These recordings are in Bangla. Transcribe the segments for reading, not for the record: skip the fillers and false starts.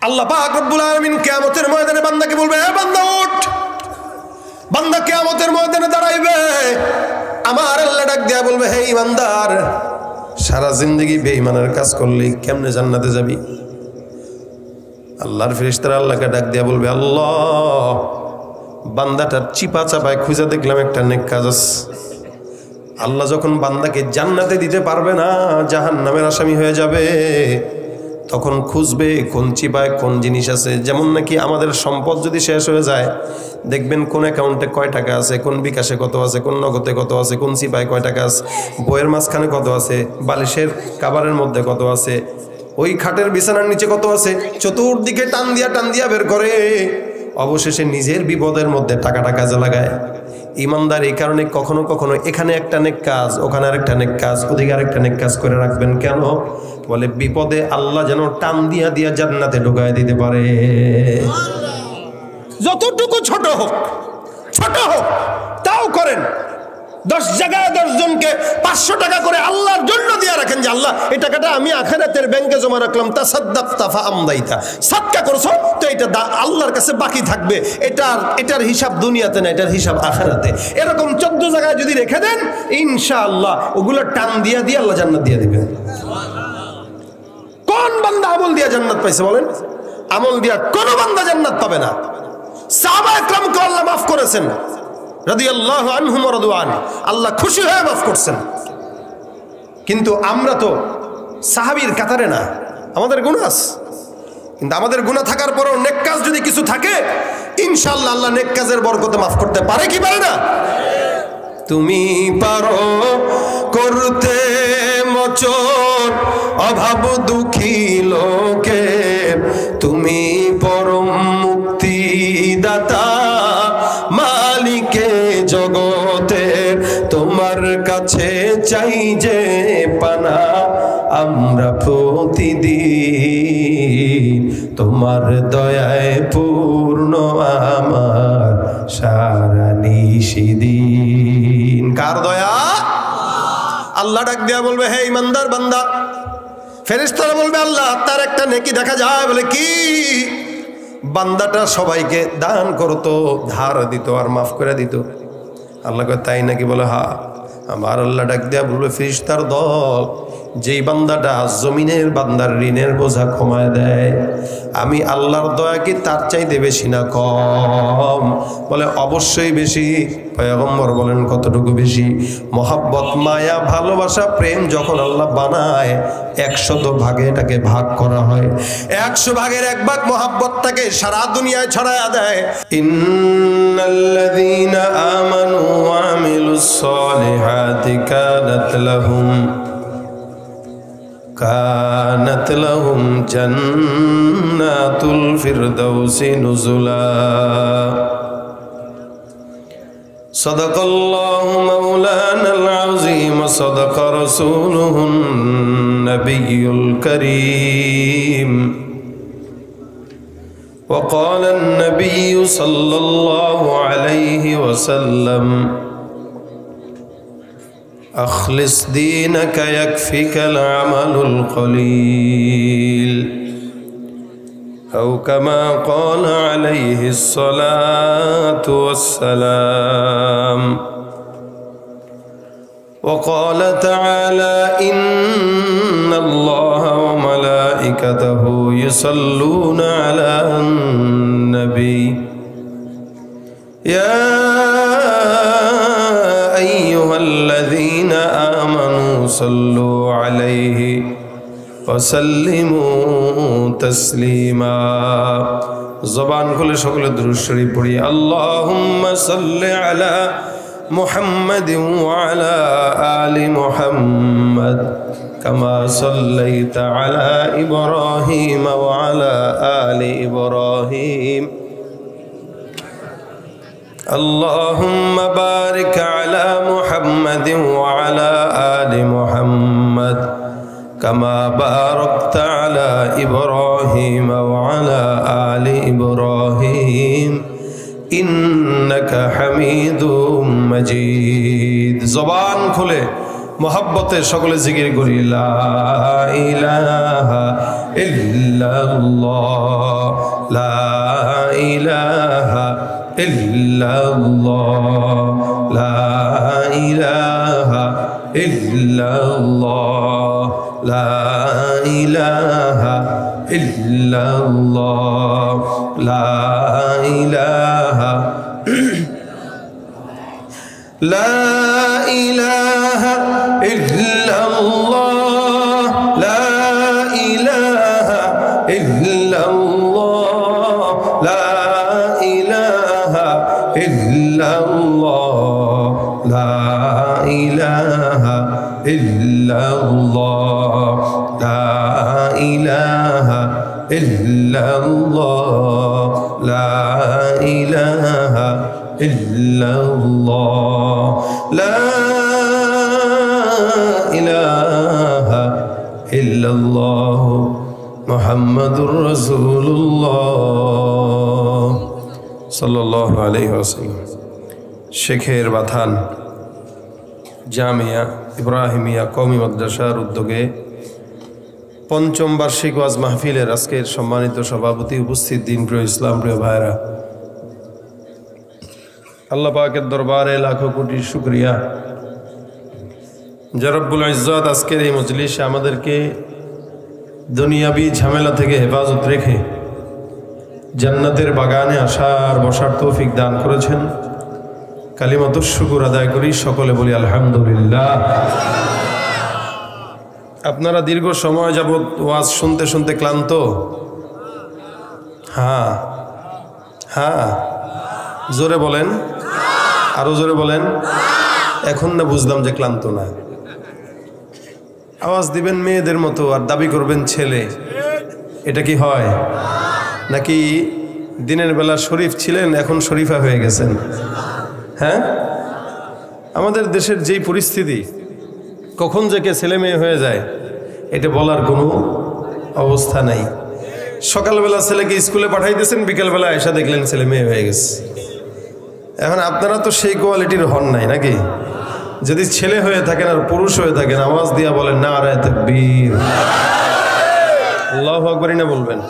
আল্লাহ পাক রব্বুল আলামিন কিয়ামতের ময়দানে বান্দাকে বলবে, হে বান্দা ওঠ। বান্দা কিয়ামতের ময়দানে দাঁড়াইবে, আমার আল্লাহ ডাক দিয়া বলবে, হে ইমানদার, সারা জিন্দেগি বেঈমানের কাজ করলি, কেমনে জান্নাতে যাবি? আল্লাহর ফেরেশতারা আল্লাহকে ডাক দিয়া বলবে, আল্লাহ, বান্দাটার চিপা চাপায় খুঁজে দেখলাম একটা নেক কাজ আছে। আল্লাহ যখন বান্দাকে জান্নাতে দিতে পারবে না, জাহান্নামের আসামি হয়ে যাবে, তখন খুঁজবে কোন চিপায় কোন জিনিস আছে। যেমন নাকি আমাদের সম্পদ যদি শেষ হয়ে যায়, দেখবেন কোন অ্যাকাউন্টে কয় টাকা আছে, কোন বিকাশে কত আছে, কোন নগদে কত আছে, কোন চিপায় কয় টাকা আছে, বইয়ের মাঝখানে কত আছে, বালিশের কাভারের মধ্যে কত আছে, ওই খাটের বিছানার নিচে কত আছে, চতুর্দিকে টান দিয়া বের করে, অবশেষে নিজের বিপদের মধ্যে টাকাটা কাজে লাগায়। ইমানদার এই কারণে কখনো কখনো এখানে একটা নেক কাজ, ওখানে আরেকটা নেক কাজ, ওদিকে আরেকটা নেক কাজ করে রাখবেন। কেন? বলে বিপদে আল্লাহ যেন টান দিয়া জান্নাতে ঢুকায় দিতে পারে। যতটুকু ছোট হোক তাও করেন। 10 জায়গায় 10 জনকে 500 টাকা করে আল্লাহর জন্য দিয়ে রাখেন, যে আল্লাহ এই টাকাটা আমি আখিরাতের ব্যাংকে জমা রাখলাম, তাসাদ্দাকতা ফাআমদাইতা, সাদকা করছো তো এটা আল্লাহর কাছে বাকি থাকবে। এটার হিসাব দুনিয়াতে না, এটার হিসাব আখিরাতে। এরকম 14 জায়গায় যদি রেখে দেন, ইনশাআল্লাহ ওগুলো টান দিয়ে আল্লাহ জান্নাত দিয়ে দিবেন। কোন বান্দা আমল দিয়া জান্নাত পাইছে বলেন? আমল দিয়া কোন বান্দা জান্নাত পাবে না। সাহাবায়ে কেরামকে আল্লাহ মাফ করেছেন, রাদিয়াল্লাহু আনহুম ওয়া রাদওয়ান, আল্লাহ খুশি হয়ে মাফ করছেন। কিন্তু আমরা তো সাহাবীর কাতারে না, আমাদের গুনাহ আছে। কিন্তু আমাদের গুনাহ থাকার পরেও নেক কাজ যদি কিছু থাকে, ইনশাআল্লাহ আল্লাহ নেক কাজের বরকতে মাফ করতে পারে কি পারে না? তুমি পারো করতে মোচন অভাব দুঃখী লোকে, তুমি পরম মুক্তিদাতা মালিকে জগতে, তোমার কাছে চাই যে পানা আমরা প্রতিদিন, তোমার দয়ায় পূর্ণ আমার সারা নিশিদিন। কার দয়া? আল্লাহ ডাক দিয়া বলবে, হে ইমানদার বান্দা। ফেরেশতারা বলবে, আল্লাহ তার একটা নেকি দেখা যায়। বলে কি? বান্দাটা সবাইকে দান করতো, ধার দিত আর মাফ করে দিত। আল্লাহ কয়, তাই নাকি? বলে হ্যাঁ। আমার আল্লাহ ডাক দিয়া বলবে, ফেরেশতার দল, যেই বান্দাটা জমিনের বান্দার ঋণের বোঝা কমায় দেয়, আমি আল্লাহর দয়া কি তার চাইতে বেশি না কম? বলে অবশ্যই বেশি। পয়গম্বর বলেন কতটুকু বেশি? মহাব্বত, মায়া, ভালোবাসা, প্রেম যখন আল্লাহ বানায়, 100 ভাগে এটাকে ভাগ করা হয়। 100 ভাগের 1 ভাগ মহাব্বতটাকে সারা দুনিয়ায় ছড়ায়া দেয়। ইন্নাল্লাযীনা আমানু ওয়া আমিলুস সালিহাতি কানাত লাহুম জান্নাতুল ফিরদাউসি নুজুলা। সাদাকাল্লাহু মাওলানাল আযীম ওয়া সাদাকা রাসূলুহুন নাবিয়্যুল কারীম। ওয়া ক্বালান নাবিয়্যু সাল্লাল্লাহু আলাইহি ওয়াসাল্লাম, أخلص دينك يكفك العمل القليل، أو كما قال عليه الصلاة والسلام. وقال تعالى إن الله وملائكته يصلون على النبي يا أيها الذين آمنوا صلوا عليه وسلموا تسليما. زبان كل شغل درود شريف پڑھی. اللهم صل على محمد وعلى آل محمد كما صليت على إبراهيم وعلى آل إبراهيم. اللهم بارك على محمد وعلى آل محمد كما باركت على إبراهيم وعلى آل إبراهيم إنك حميد مجيد. زبان খুলে মোহাব্বতে সকলে জিকির করি লা ইলাহা ইল্লাল্লাহ লা ইলাহা ইল্লাল্লাহ লা ইলাহা ইল্লাল্লাহ লা ইলাহা ইল্লাল্লাহ লা ইলাহা লা ইলাহা ইল্লাল্লাহ লা ইলাহা ইল্লাল্লাহ লা ইলাহা ইল্লাল্লাহ লা ইলাহা ইল্লাল্লাহ লা ইলাহা ইল্লাল্লাহ লা ইলাহা ইল্লাল্লাহ লা ইলাহা ইল্লাল্লাহ মুহাম্মাদুর রাসূলুল্লাহ সাল্লাল্লাহু আলাইহি ওয়াসাল্লাম। শেখের বাথান জামিয়া ইব্রাহিমিয়া কওমি মাদ্রাসার উদ্যোগে পঞ্চম বার্ষিক ওয়াজ মাহফিলের আজকের সম্মানিত সভাপতি, উপস্থিত দিনপ্রিয় ইসলাম প্রিয় ভাইরা, আল্লাহ পাকের দরবারে লাখো কোটি শুকরিয়া যে রব্বুল ইজ্জত আজকের এই মজলিসে আমাদেরকে দুনিয়াবি ঝামেলা থেকে হেফাজত রেখে জান্নাতের বাগানে আসার বসার তৌফিক দান করেছেন। কালিমাতুশ শুকর আদায় করি, সকলে বলি আলহামদুলিল্লাহ। আপনারা দীর্ঘ সময় যাবৎ ওয়াজ শুনতে শুনতে ক্লান্ত? হ্যাঁ হ্যাঁ, জোরে বলেন, আরো জোরে বলেন। এখন না বুঝলাম যে ক্লান্ত না। আওয়াজ দিবেন মেয়েদের মতো আর দাবি করবেন ছেলে, এটা কি হয়? নাকি দিনের বেলা শরীফ ছিলেন, এখন শরীফা হয়ে গেছেন? হ্যাঁ, আমাদের দেশের যেই পরিস্থিতি, কখন যে কে ছেলে মেয়ে হয়ে যায় এটা বলার কোনো অবস্থা নাই। সকালবেলা ছেলেকে স্কুলে পাঠাইতেছেন, বিকেলবেলা এসে দেখলেন ছেলে মেয়ে হয়ে গেছে। এখন আপনারা তো সেই কোয়ালিটির হন নাই নাকি? যদি ছেলে হয়ে থাকেন আর পুরুষ হয়ে থাকেন, আওয়াজ দিয়া বলেন নারায়ে তাকবীর, আল্লাহু আকবার না বলবেন।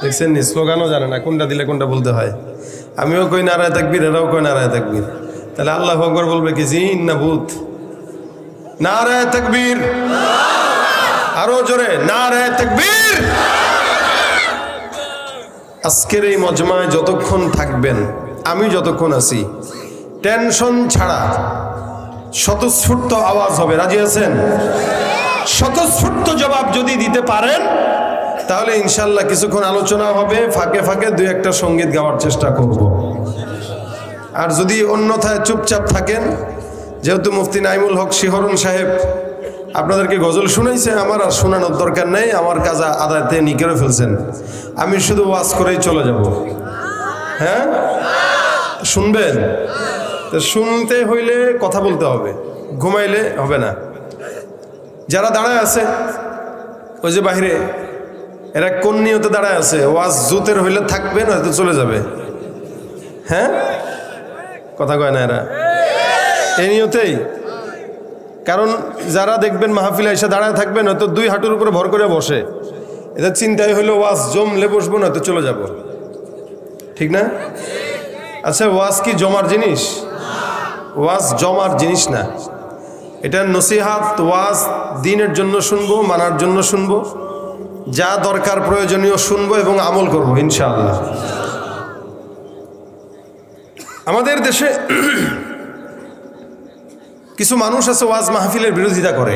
দেখছেন নি, স্লোগানও জানে না কোনটা দিলে কোনটা বলতে হয়। আমিও কই নারায়ে তাকবীর, এরাও কই নারায়ে তাকবীর। তাহলে আল্লাহু আকবার বলবে কি জিন না ভূত? নারায়ে তাকবীর, আরো জোরে নারায়ে তাকবীর। আজকের এই মজমায় যতক্ষণ থাকবেন, আমি যতক্ষণ আছি, টেনশন ছাড়া স্বতঃস্ফূর্ত আওয়াজ হবে। রাজি আছেন? স্বতঃস্ফূর্ত জবাব যদি দিতে পারেন তাহলে ইনশাল্লাহ কিছুক্ষণ আলোচনা হবে, ফাঁকে ফাঁকে দুই একটা সঙ্গীত গাওয়ার চেষ্টা করব। আর যদি অন্যথায় চুপচাপ থাকেন, যেহেতু মুফতি নাইমুল হক শিহরণ সাহেব আপনাদেরকে গজল শুনাইছে, আমার আর শোনানোর দরকার নেই, আমার কাজ আদায়তে নিয়ে ফেলছেন, আমি শুধু ওয়াজ করেই চলে যাব। হ্যাঁ, শুনবেন? তো শুনতে হইলে কথা বলতে হবে, ঘুমাইলে হবে না। যারা দাঁড়ায় আছে ওই যে বাহিরে, এরা কোন নিয়তে দাঁড়ায় আছে? ওয়াজ জুতের হইলে থাকবে, না হয়তো চলে যাবে। হ্যাঁ, কথা কয় না এরা? এই নিয়তেই। কারণ যারা দেখবেন মাহফিলে এসে দাঁড়ায় থাকবেন, হয়তো দুই হাঁটুর উপরে ভর করে বসে, এদের চিন্তাই হইলো ওয়াজ জমলে বসবো, না হয়তো চলে যাব। ঠিক না? আচ্ছা, ওয়াজ কি জমার জিনিস? ওয়াজ জমার জিনিস না। এটা নসিহাত, ওয়াজ দ্বীনের জন্য শুনবো, মানার জন্য শুনবো, যা দরকার প্রয়োজনীয় শুনবো এবং আমল করবো ইনশাআল্লাহ। আমাদের দেশে কিছু মানুষ আছে ওয়াজ মাহফিলের বিরোধিতা করে।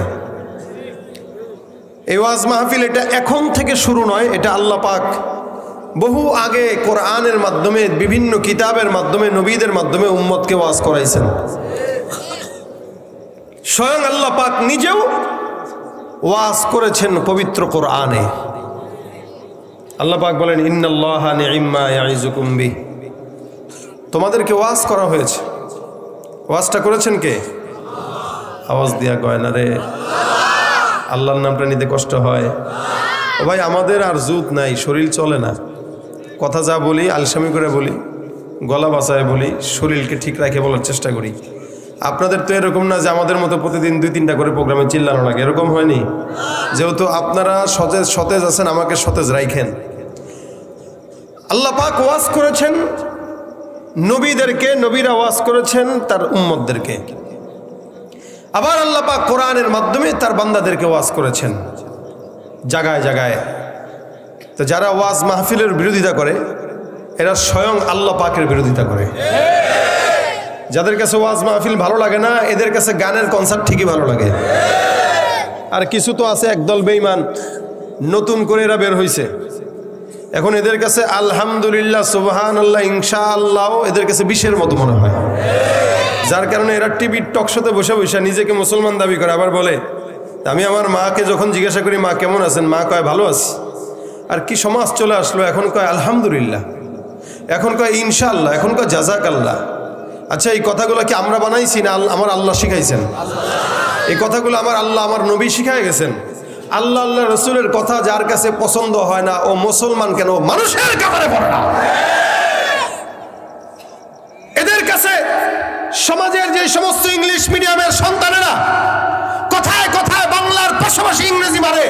এই ওয়াজ মাহফিল এটা এখন থেকে শুরু নয়, এটা আল্লাহ পাক বহু আগে কোরআনের মাধ্যমে, বিভিন্ন কিতাবের মাধ্যমে, নবীদের মাধ্যমে উম্মতকে ওয়াজ করাইছেন। স্বয়ং আল্লাহ পাক নিজেও ওয়াজ করেছেন পবিত্র কোরআনে। আল্লাহ পাক বলেন ইন্নাল্লাহা নি'ম্মা ইয়াইযুকুম বিহি, তোমাদেরকে ওয়াজ করা হয়েছে। ওয়াজটা করেছেন কে? আওয়াজ দিয়া কয় না রে, আল্লাহর নামটা নিতে কষ্ট হয়। ও ভাই, আমাদের আর জুত নাই, শরীর চলে না, কথা যা বলি আলসামি করে বলি, গলা বাঁচায় বলি, শরীরকে ঠিক রাখে বলার চেষ্টা করি। আপনাদের তো এরকম না যে আমাদের মতো প্রতিদিন 2-3টা করে প্রোগ্রামে চিল্লানো লাগে, এরকম হয়নি। যেহেতু আপনারা সতেজ আছেন, আমাকে সতেজ রাখেন। আল্লাহ পাক ওয়াজ করেছেন নবীদেরকে, নবীরা ওয়াজ করেছেন তার উম্মতদেরকে। আবার আল্লাহ পাক কোরআনের মাধ্যমে তার বান্দাদেরকে ওয়াজ করেছেন জায়গায় জায়গায়। তো যারা ওয়াজ মাহফিলের বিরোধিতা করে এরা স্বয়ং আল্লাহ পাকের বিরোধিতা করে। যাদের কাছে ওয়াজ মাহফিল ভালো লাগে না, এদের কাছে গানের কনসার্ট ঠিকই ভালো লাগে। আর কিছু তো আছে একদল বেঈমান, নতুন করে এরা বের হয়েছে। এখন এদের কাছে আলহামদুলিল্লাহ, সুবহানাল্লাহ, ইনশাআল্লাহ এদের কাছে বিষের মতো মনে হয়। যার কারণে এরা টিভির টকশোতে বসে বসে নিজেকে মুসলমান দাবি করে। আবার বলে, আমি আমার মাকে যখন জিজ্ঞাসা করি মা কেমন আছেন, মা কয় ভালো আছি। আর কি সমাজ চলে আসলো, এখন কয় আলহামদুলিল্লাহ, এখন কয় ইনশাআল্লাহ, এখন কয় জাযাকাল্লাহ। আচ্ছা, এই কথাগুলো কি আমরা বানাইছি না আমার আল্লাহ শিখাইছেন? এই কথাগুলো আমার আল্লাহ, আমার নবী শিখাই গেছেন। আল্লাহ আল্লাহ রসুলের কথা যার কাছে পছন্দ হয় না ও মুসলমান কেন, মানুষের কাতারে পড়ে না। এদের কাছে সমাজের যে সমস্ত ইংলিশ মিডিয়ামের সন্তানেরা কথায় কথায় বাংলার পাশাপাশি ইংরেজি মারে,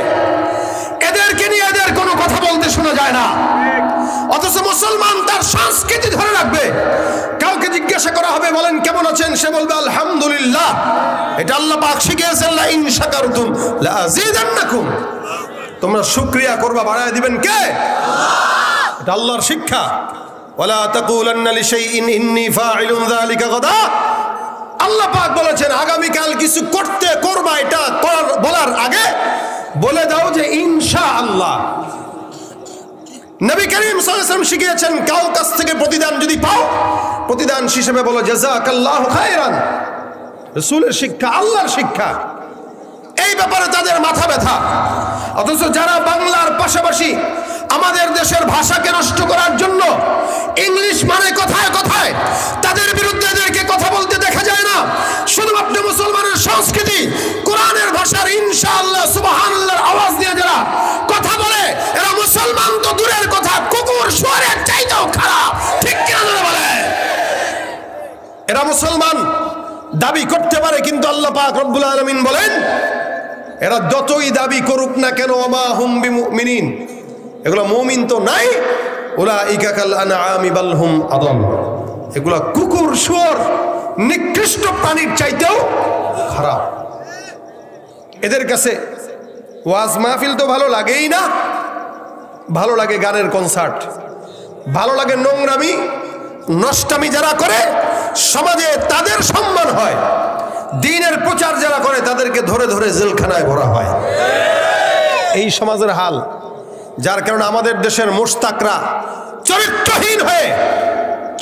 এদেরকে নিয়ে এদের কোনো কথা বলতে শোনা যায় না। অথচ মুসলমান তার সংস্কৃতি ধরে রাখবে। কাউকে জিজ্ঞাসা করা হবে বলেন কেমন আছেন, সে বলবে আলহামদুলিল্লাহ। এটা আল্লাহ পাক শিখিয়েছেন, লা ইন শাকারতুম লা আযীদান্নাকুম। তোমরা শুকরিয়া করবা, বাড়ায় দিবেন কে? আল্লাহ। এটা আল্লাহর শিক্ষা। ওয়ালা তাকুলান্না লিশাইইন ইন্নী ফাইলুন যালিকা গাদা। আল্লাহ পাক বলেছেন আগামীকাল কিছু করবা, এটা বলার আগে বলে দাও যে ইনশাআল্লাহ। নবী করিম সাল্লাল্লাহু আলাইহি ওয়াসাল্লাম শিখিয়েছেন কারো কাছ থেকে প্রতিদান যদি পাও, প্রতিদান হিসেবে বলো জাযাকাল্লাহু খায়রান। রাসূলের শিক্ষা, আল্লাহর শিক্ষা। এই ব্যাপারে তাদের মাথা ব্যথা। অথচ যারা বাংলার পাশাপাশি আমাদের দেশের ভাষাকে নষ্ট করার জন্য ইংলিশ মানে কথায় কথায়, তাদের বিরুদ্ধে এদেরকে কথা বলতে দেখা যায় না। শুধুমাত্র মুসলমানের সংস্কৃতি, কোরআনের ভাষার ইনশাআল্লাহ, সুবহানাল্লাহর আওয়াজ দিয়ে যারা কথা বলে, এরা মুসলমান তো দূরের কথা, কুকুর শুয়োরের চাইতেও খারাপ। ঠিক কিনা বলে? এরা মুসলমান দাবি করতে পারে, কিন্তু আল্লাহ পাক রব্বুল আলামিন বলেন এরা যতই দাবি করুক না কেন, ওমা হুম বিমুমিনিন, এগুলো মুমিন তো নাই। উলাইকা কাল আনআমি বাল হুম আদল, এগুলো কুকুর শুয়োর নিকৃষ্ট প্রাণীর চাইতেও খারাপ। এদের কাছে ওয়াজ মাহফিল তো ভালো লাগেই না, ভালো লাগে গানের কনসার্ট, ভালো লাগে নোংরামি নষ্টামি যারা করে সমাজে তাদের সম্মান হয়। দ্বীনের প্রচার যারা করে তাদেরকে ধরে ধরে জেলখানায় ভরা হয়। এই সমাজের হাল। যার কারণে আমাদের দেশের মোশতাকরা চরিত্রহীন হয়ে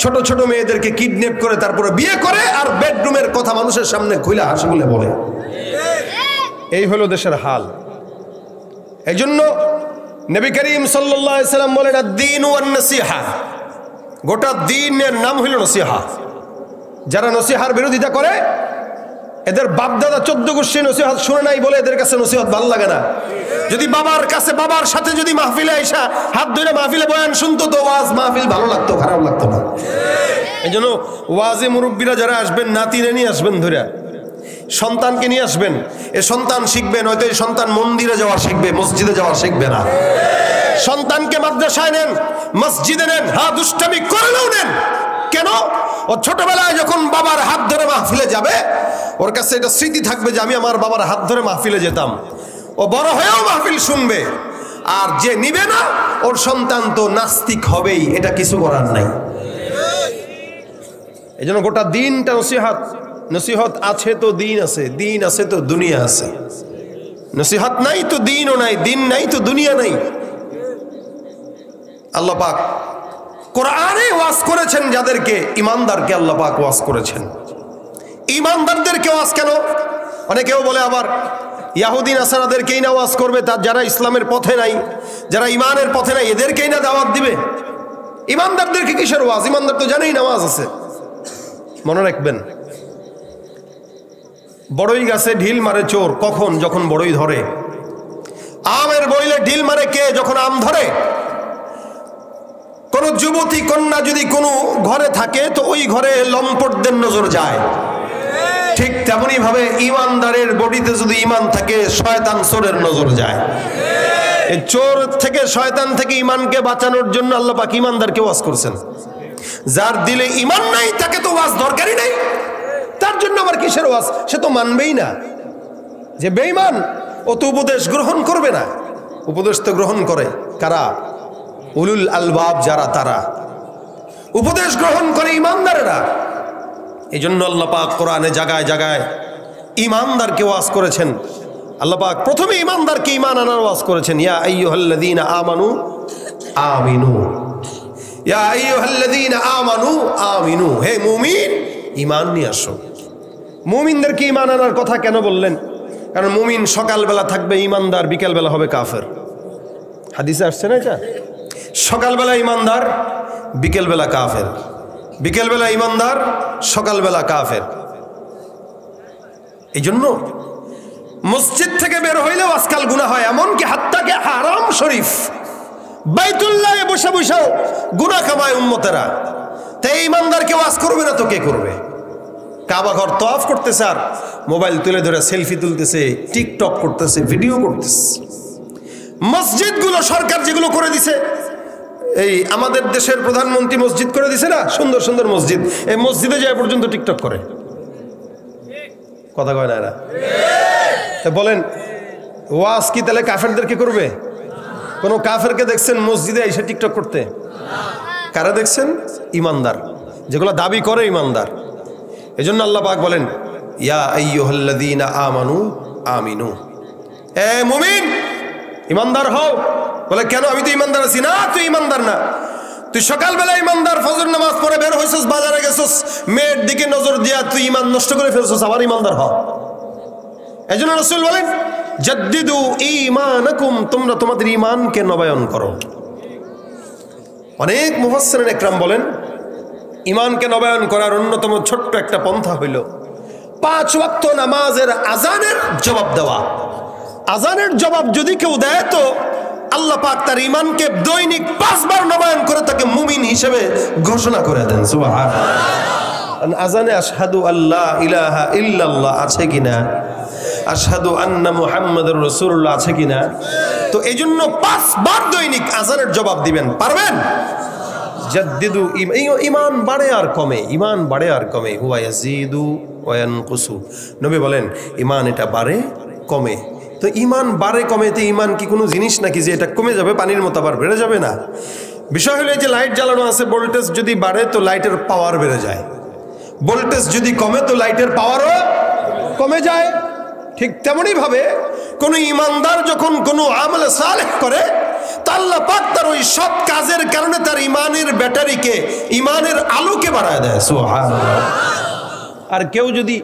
ছোট ছোট মেয়েদেরকে কিডন্যাপ করে তারপরে বিয়ে করে, আর বেডরুমের কথা মানুষের সামনে খুলে হাসি বলে বলে। এই হলো দেশের হাল। এই জন্য নবী করিম সাল্লাল্লাহু আলাইহি সাল্লাম বলেন আদ-দীনু ওয়ান-নাসিহা, গোটা দ্বীনের নাম হইল নসিহা। যারা নসিহার বিরোধিতা করে, এদের বাপদাদা 14 গোষ্ঠী নসিহত শুনে নাই বলে এদের কাছে নসিহত ভালো লাগে না। যদি বাবার কাছে, বাবার সাথে যদি মাহফিলে আইসা হাত ধরে মাহফিলে বয়ান শুনতো, তো ওয়াজ মাহফিল ভালো লাগতো, খারাপ লাগতো না। এই জন্য ওয়াজে মুরব্বীরা যারা আসবেন, নাতিরে নিয়ে আসবেন, ধরে সন্তানকে নিয়ে আসবেন। এ সন্তান শিখবে, নয়তো এই সন্তান মন্দিরে যাওয়া শিখবে, মসজিদে যাওয়া শিখবে না। সন্তানকে মাদ্রাসায় নেন, মসজিদে নেন, হ্যাঁ দুষ্টামি করলেও নেন। কেন? ও ছোটবেলায় যখন বাবার হাত ধরে মাহফিলে যাবে, ওর কাছে এটা স্মৃতি থাকবে যে আমি আমার বাবার হাত ধরে মাহফিলে যেতাম। ও বড় হয়েও মাহফিল শুনবে। আর যে নিবে না, ওর সন্তান তো নাস্তিক হবেই, এটা কিছু করার নাই। এই জন্য গোটা দিনটা নসিহত। নসিহত আছে তো দিন আছে, দিন আছে তো দুনিয়া আছে। নসিহত নাই তো দিনও নাই, দিন নাই তো দুনিয়া নাই। আল্লাহ পাক কোরআনে ওয়াজ করেছেন যাদেরকে, ইমানদারকে আল্লাহ পাক ওয়াজ করেছেন। ইমানদারদেরকে ওয়াজ কেন? অনেকেও বলে আবার ইহুদি নাসারাদেরকেই না ওয়াজ করবে, তার যারা ইসলামের পথে নাই, যারা ইমানের পথে নাই, এদেরকেই না দাওয়াত দিবে। ইমানদারদেরকে কিসের ওয়াজ? ইমানদার তো জানেই নামাজ আছে। মনে রাখবেন, বড়ই গাছে ঢিল মারে চোর কখন? যখন বড়ই ধরে। আমের বইলে ঢিল মারে কে? যখন আম ধরে। কোন যুবতী কন্যা যদি কোনো ঘরে থাকে, তো ওই ঘরে লম্পটদের নজর যায়। তেমনি ভাবে ইমানদারের বডিতে যদি ইমান থাকে শয়তান চোরের নজর যায়। এই চোর থেকে শয়তান থেকে ইমানকে বাঁচানোর জন্য আল্লাহ পাক ইমানদারকে ওয়াজ করছেন। যার দিলে ইমান নাই তাকে তো ওয়াজ দরকারই নাই, তার জন্য আবার কিসের ওয়াজ? সে তো মানবেই না। যে বেঈমান ও তো উপদেশ গ্রহণ করবে না। উপদেশ তো গ্রহণ করে কারা? উলুল আলবাব যারা, তারা উপদেশ গ্রহণ করে ইমানদারেরা। এই জন্য আল্লাহ পাক কোরআনে জায়গায় জায়গায় ইমানদারকে ওয়াজ করেছেন। আল্লাহ পাক প্রথমে ইমানদারকে ইমান আনার ওয়াজ করেছেন, ইয়া আইয়ুহাল্লাযীনা আমানু আমিনু, ইয়া আইয়ুহাল্লাযীনা আমানু আমিনু, হে মুমিন ইমান নিয়ে আসো। মুমিনদেরকে ইমান আনার কথা কেন বললেন? কারণ মুমিন সকালবেলা থাকবে ইমানদার, বিকেলবেলা হবে কাফের। হাদিসে আসছে না এটা? সকালবেলা ইমানদার, বিকেলবেলা কাফের, বিকেলবেলা ইমানদার, সকালবেলা কাফের। এই জন্য মসজিদ থেকে বের হইলেও আজকাল গুনাহ হয়, এমনকি হাত্তাকে হারাম শরীফ বাইতুল্লাহে বসে বসেও গুনাহ কামায় উম্মতেরা। তাই ইমানদারকে ওয়াজ করবে না তো কে করবে? কাবা ঘর তওয়াফ করতেছে আর মোবাইল তুলে ধরে সেলফি তুলতেছে, টিকটক করতেছে, ভিডিও করতেছে। মসজিদগুলো সরকার যেগুলো করে দিছে, এই আমাদের দেশের প্রধানমন্ত্রী মসজিদ করে দিছে না, সুন্দর সুন্দর মসজিদ, এই মসজিদে যায় পর্যন্ত টিকটক করে। কথা কয় না এরা? বলেন ওয়াজ কি তাহলে কাফেরদেরকে করবে? কোন কাফেরকে দেখছেন মসজিদে এসে টিকটক করতে? কারা দেখছেন? ইমানদার, যেগুলো দাবি করে ইমানদার। এজন্য আল্লাহ পাক বলেন, ইয়া আইয়ুহাল্লাযীনা আমানু আমিনু, এ মুমিন ইমানদার হও। বলে কেন? আমি তো ইমানদার আছি। না, তুই ইমানদার না। তুই সকালবেলা ইমানদার, ফজর নামাজ পড়ে বের হইছস, বাজারে গেছস, মেয়ের দিকে নজর দিয়া তুই ইমান নষ্ট করে ফেলছস, আবার ইমানদার হও। এজন্য রাসূল বলেন, জাদ্দিদু ঈমানাকুম, তোমরা তোমাদের ঈমানকে নবায়ন করো। অনেক মুফাসসিরিন ইকরাম বলেন, ঈমানকে নবায়ন করার অন্যতম ছোট্ট একটা পন্থা হইল 5 ওয়াক্ত নামাজের আজানের জবাব দেওয়া। আজানের জবাব যদি কেউ দেয় তো আল্লাহ পাক তার ঈমানকে দৈনিক 5 বার নবায়ন করে তাকে মুমিন হিসেবে ঘোষণা করে দেন। সুবহানাল্লাহ। আজানে আশহাদু আল্লা ইলাহা ইল্লাল্লাহ আছে কিনা, আশহাদু আন্না মুহাম্মাদুর রাসূলুল্লাহ আছে কিনা? তো এই জন্য 5 বার দৈনিক আজানের জবাব দিবেন, পারবেন? জাদ্দিদু, ঈমান বাড়ে আর কমে, ঈমান বাড়ে আর কমে, হুয়া ইয়াজিদু ওয়া ইয়ানকুসু। নবী বলেন ঈমান এটা বাড়ে কমে। তো ঈমান বাড়ে কমে, তো ঈমান কি কোনো জিনিস নাকি যে এটা কমে যাবে পানির মতো আবার বেড়ে যাবে? না। বিষয় হলো যে লাইট জ্বালানো আছে, ভোল্টেজ যদি বাড়ে তো লাইটের পাওয়ার বেড়ে যায়, ভোল্টেজ যদি কমে তো লাইটের পাওয়ারও কমে যায়। ঠিক তেমনি ভাবে কোন ঈমানদার যখন কোনো আমল সালেহ করে, তা আল্লাহ পাক তার ওই সৎ কাজের কারণে তার ঈমানের ব্যাটারিকে, ঈমানের আলোকে বাড়ায় দেয়। সুবহানাল্লাহ। আর কেউ যদি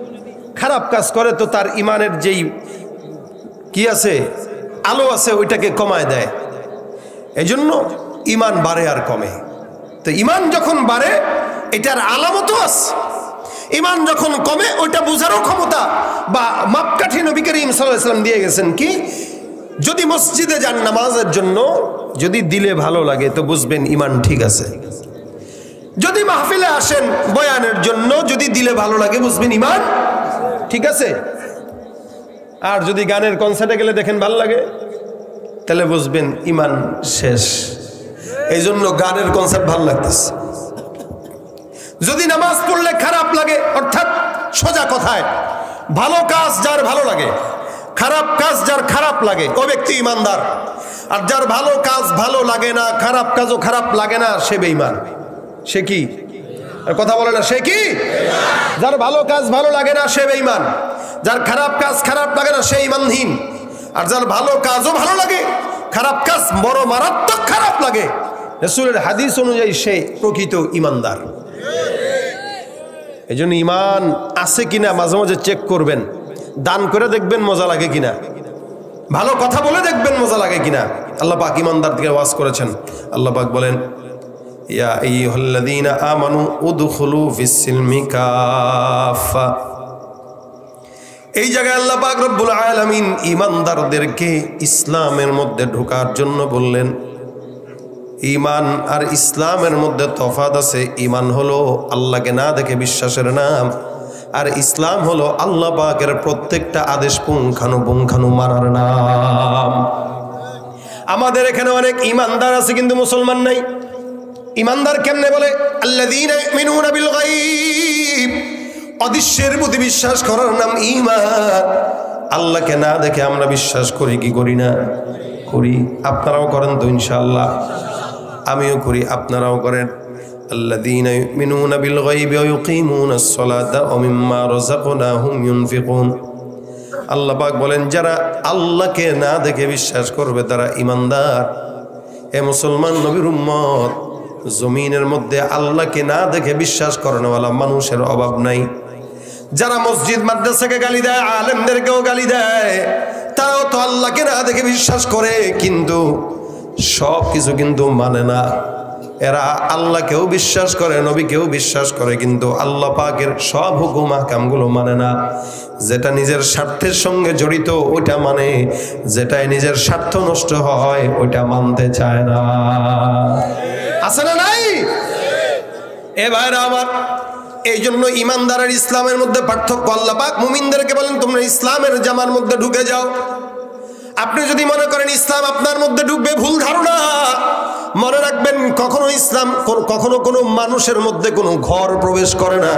খারাপ কাজ করে তো তার ঈমানের যেই কি আছে, আলো আছে, ওইটাকে কমায় দেয়। এই জন্য ঈমান বাড়ে আর কমে। তো ঈমান যখন বাড়ে এটার আলামতও আছে, ঈমান যখন কমে ওইটা বোঝারও ক্ষমতা বা মাপকাঠি নবী করিম সাল্লাল্লাহু আলাইহি ওয়াসাল্লাম দিয়ে গেছেন। কি? যদি মসজিদে যান নামাজের জন্য, যদি দিলে ভালো লাগে তো বুঝবেন ঈমান ঠিক আছে। যদি মাহফিলে আসেন বয়ানের জন্য, যদি দিলে ভালো লাগে বুঝবেন ঈমান ঠিক আছে। আর যদি গানের কনসার্টে গেলে দেখেন ভালো লাগে, তাহলে বুঝবেন ঈমান শেষ। এই জন্য গানের কনসার্ট ভালো লাগতেছে। যদি নামাজ পড়লে খারাপ লাগে, অর্থাৎ সোজা কথায় ভালো কাজ যার ভালো লাগে, খারাপ কাজ যার খারাপ লাগে, ও ব্যক্তি ঈমানদার। আর যার ভালো কাজ ভালো লাগে না, খারাপ কাজও খারাপ লাগে না, সে বেঈমান। সে কি? কথা বলে না, সে কি? যার ভালো কাজ ভালো লাগে না সে বেঈমান, যার খারাপ কাজ খারাপ লাগে না সে ঈমানহীন। আর যার ভালো কাজও ভালো লাগে, খারাপ কাজ বড় মারাত্মক খারাপ লাগে, রাসূলের হাদিস অনুযায়ী সে প্রকৃত ঈমানদার। এই জন্য ঈমান আছে কিনা মাঝে মাঝে চেক করবেন, দান করে দেখবেন মজা লাগে কিনা, ভালো কথা বলে দেখবেন মজা লাগে কিনা। আল্লাহ পাক ঈমানদারদেরকে ওয়াজ করেছেন। আল্লাহ পাক বলেন, ইয়া আইয়ুহাল্লাযীনা আমানু উদখুলু ফিস-সিলমি কাফা। এই জায়গায় আল্লাহ পাক রব্বুল আলামিন ঈমানদারদেরকে ইসলামের মধ্যে ঢোকার জন্য বললেন। ঈমান আর ইসলামের মধ্যে তফাৎ আছে। ঈমান হলো আল্লাহকে না দেখে বিশ্বাসের নাম, আর ইসলাম হলো আল্লাহ পাকের প্রত্যেকটা আদেশ পুঙ্খানুপুঙ্খানু মানার নাম। আমাদের এখানে অনেক ইমানদার আছে কিন্তু মুসলমান নাই। ইমানদার কেমনে বলে? আল্লাযীনা ইউমিনুনা বিল গায়ব, অদৃশ্যের প্রতি বিশ্বাস করার নাম ঈমান। আল্লাহকে না দেখে আমরা বিশ্বাস করি কি করি না? করি। আপনারাও করেন তো ইনশাআল্লাহ? আমিও করি, আপনারাও করেন। আল্লাযীনা ইউমিনুনা বিল গায়বি ওয়া ইউকিমুনাস সালাতা ওয়া মিম্মা রাযাকনাহুম ইউনফিকুন। আল্লাহ পাক বলেন যারা আল্লাহকে না দেখে বিশ্বাস করবে তারা ঈমানদার। এ মুসলমান নবীর উম্মত, জমিনের মধ্যে আল্লাহকে না দেখে বিশ্বাস করানোওয়ালা মানুষের অভাব নাই। যারা মসজিদ মাদ্রাসাকে গালি দেয়, আলেমদেরকেও গালি দেয়, তারাও তো আল্লাহকে না দেখে বিশ্বাস করে, কিন্তু সব কিছু কিন্তু মানে না। এরা আল্লাহকেও বিশ্বাস করে, নবীকেও বিশ্বাস করে, কিন্তু আল্লাহ পাকের সব হুকুম আহকামগুলো মানে না। যেটা নিজের স্বার্থের সঙ্গে জড়িত ওইটা মানে, যেটাই নিজের স্বার্থ নষ্ট হয় ওইটা মানতে চায় না। আছে না নাই? এ ভাইরা আমার, এই জন্য ইমানদার আর ইসলামের মধ্যে পার্থক্য। আল্লাহ পাক মুমিনদেরকে বলেন তোমরা ইসলামের জামার মধ্যে ঢুকে যাও। আপনি যদি মনে করেন ইসলাম আপনার মধ্যে ঢুকবে, ভুল ধারণা। মনে রাখবেন কখনো ইসলাম কখনো কোনো মানুষের মধ্যে কোনো ঘর প্রবেশ করে না,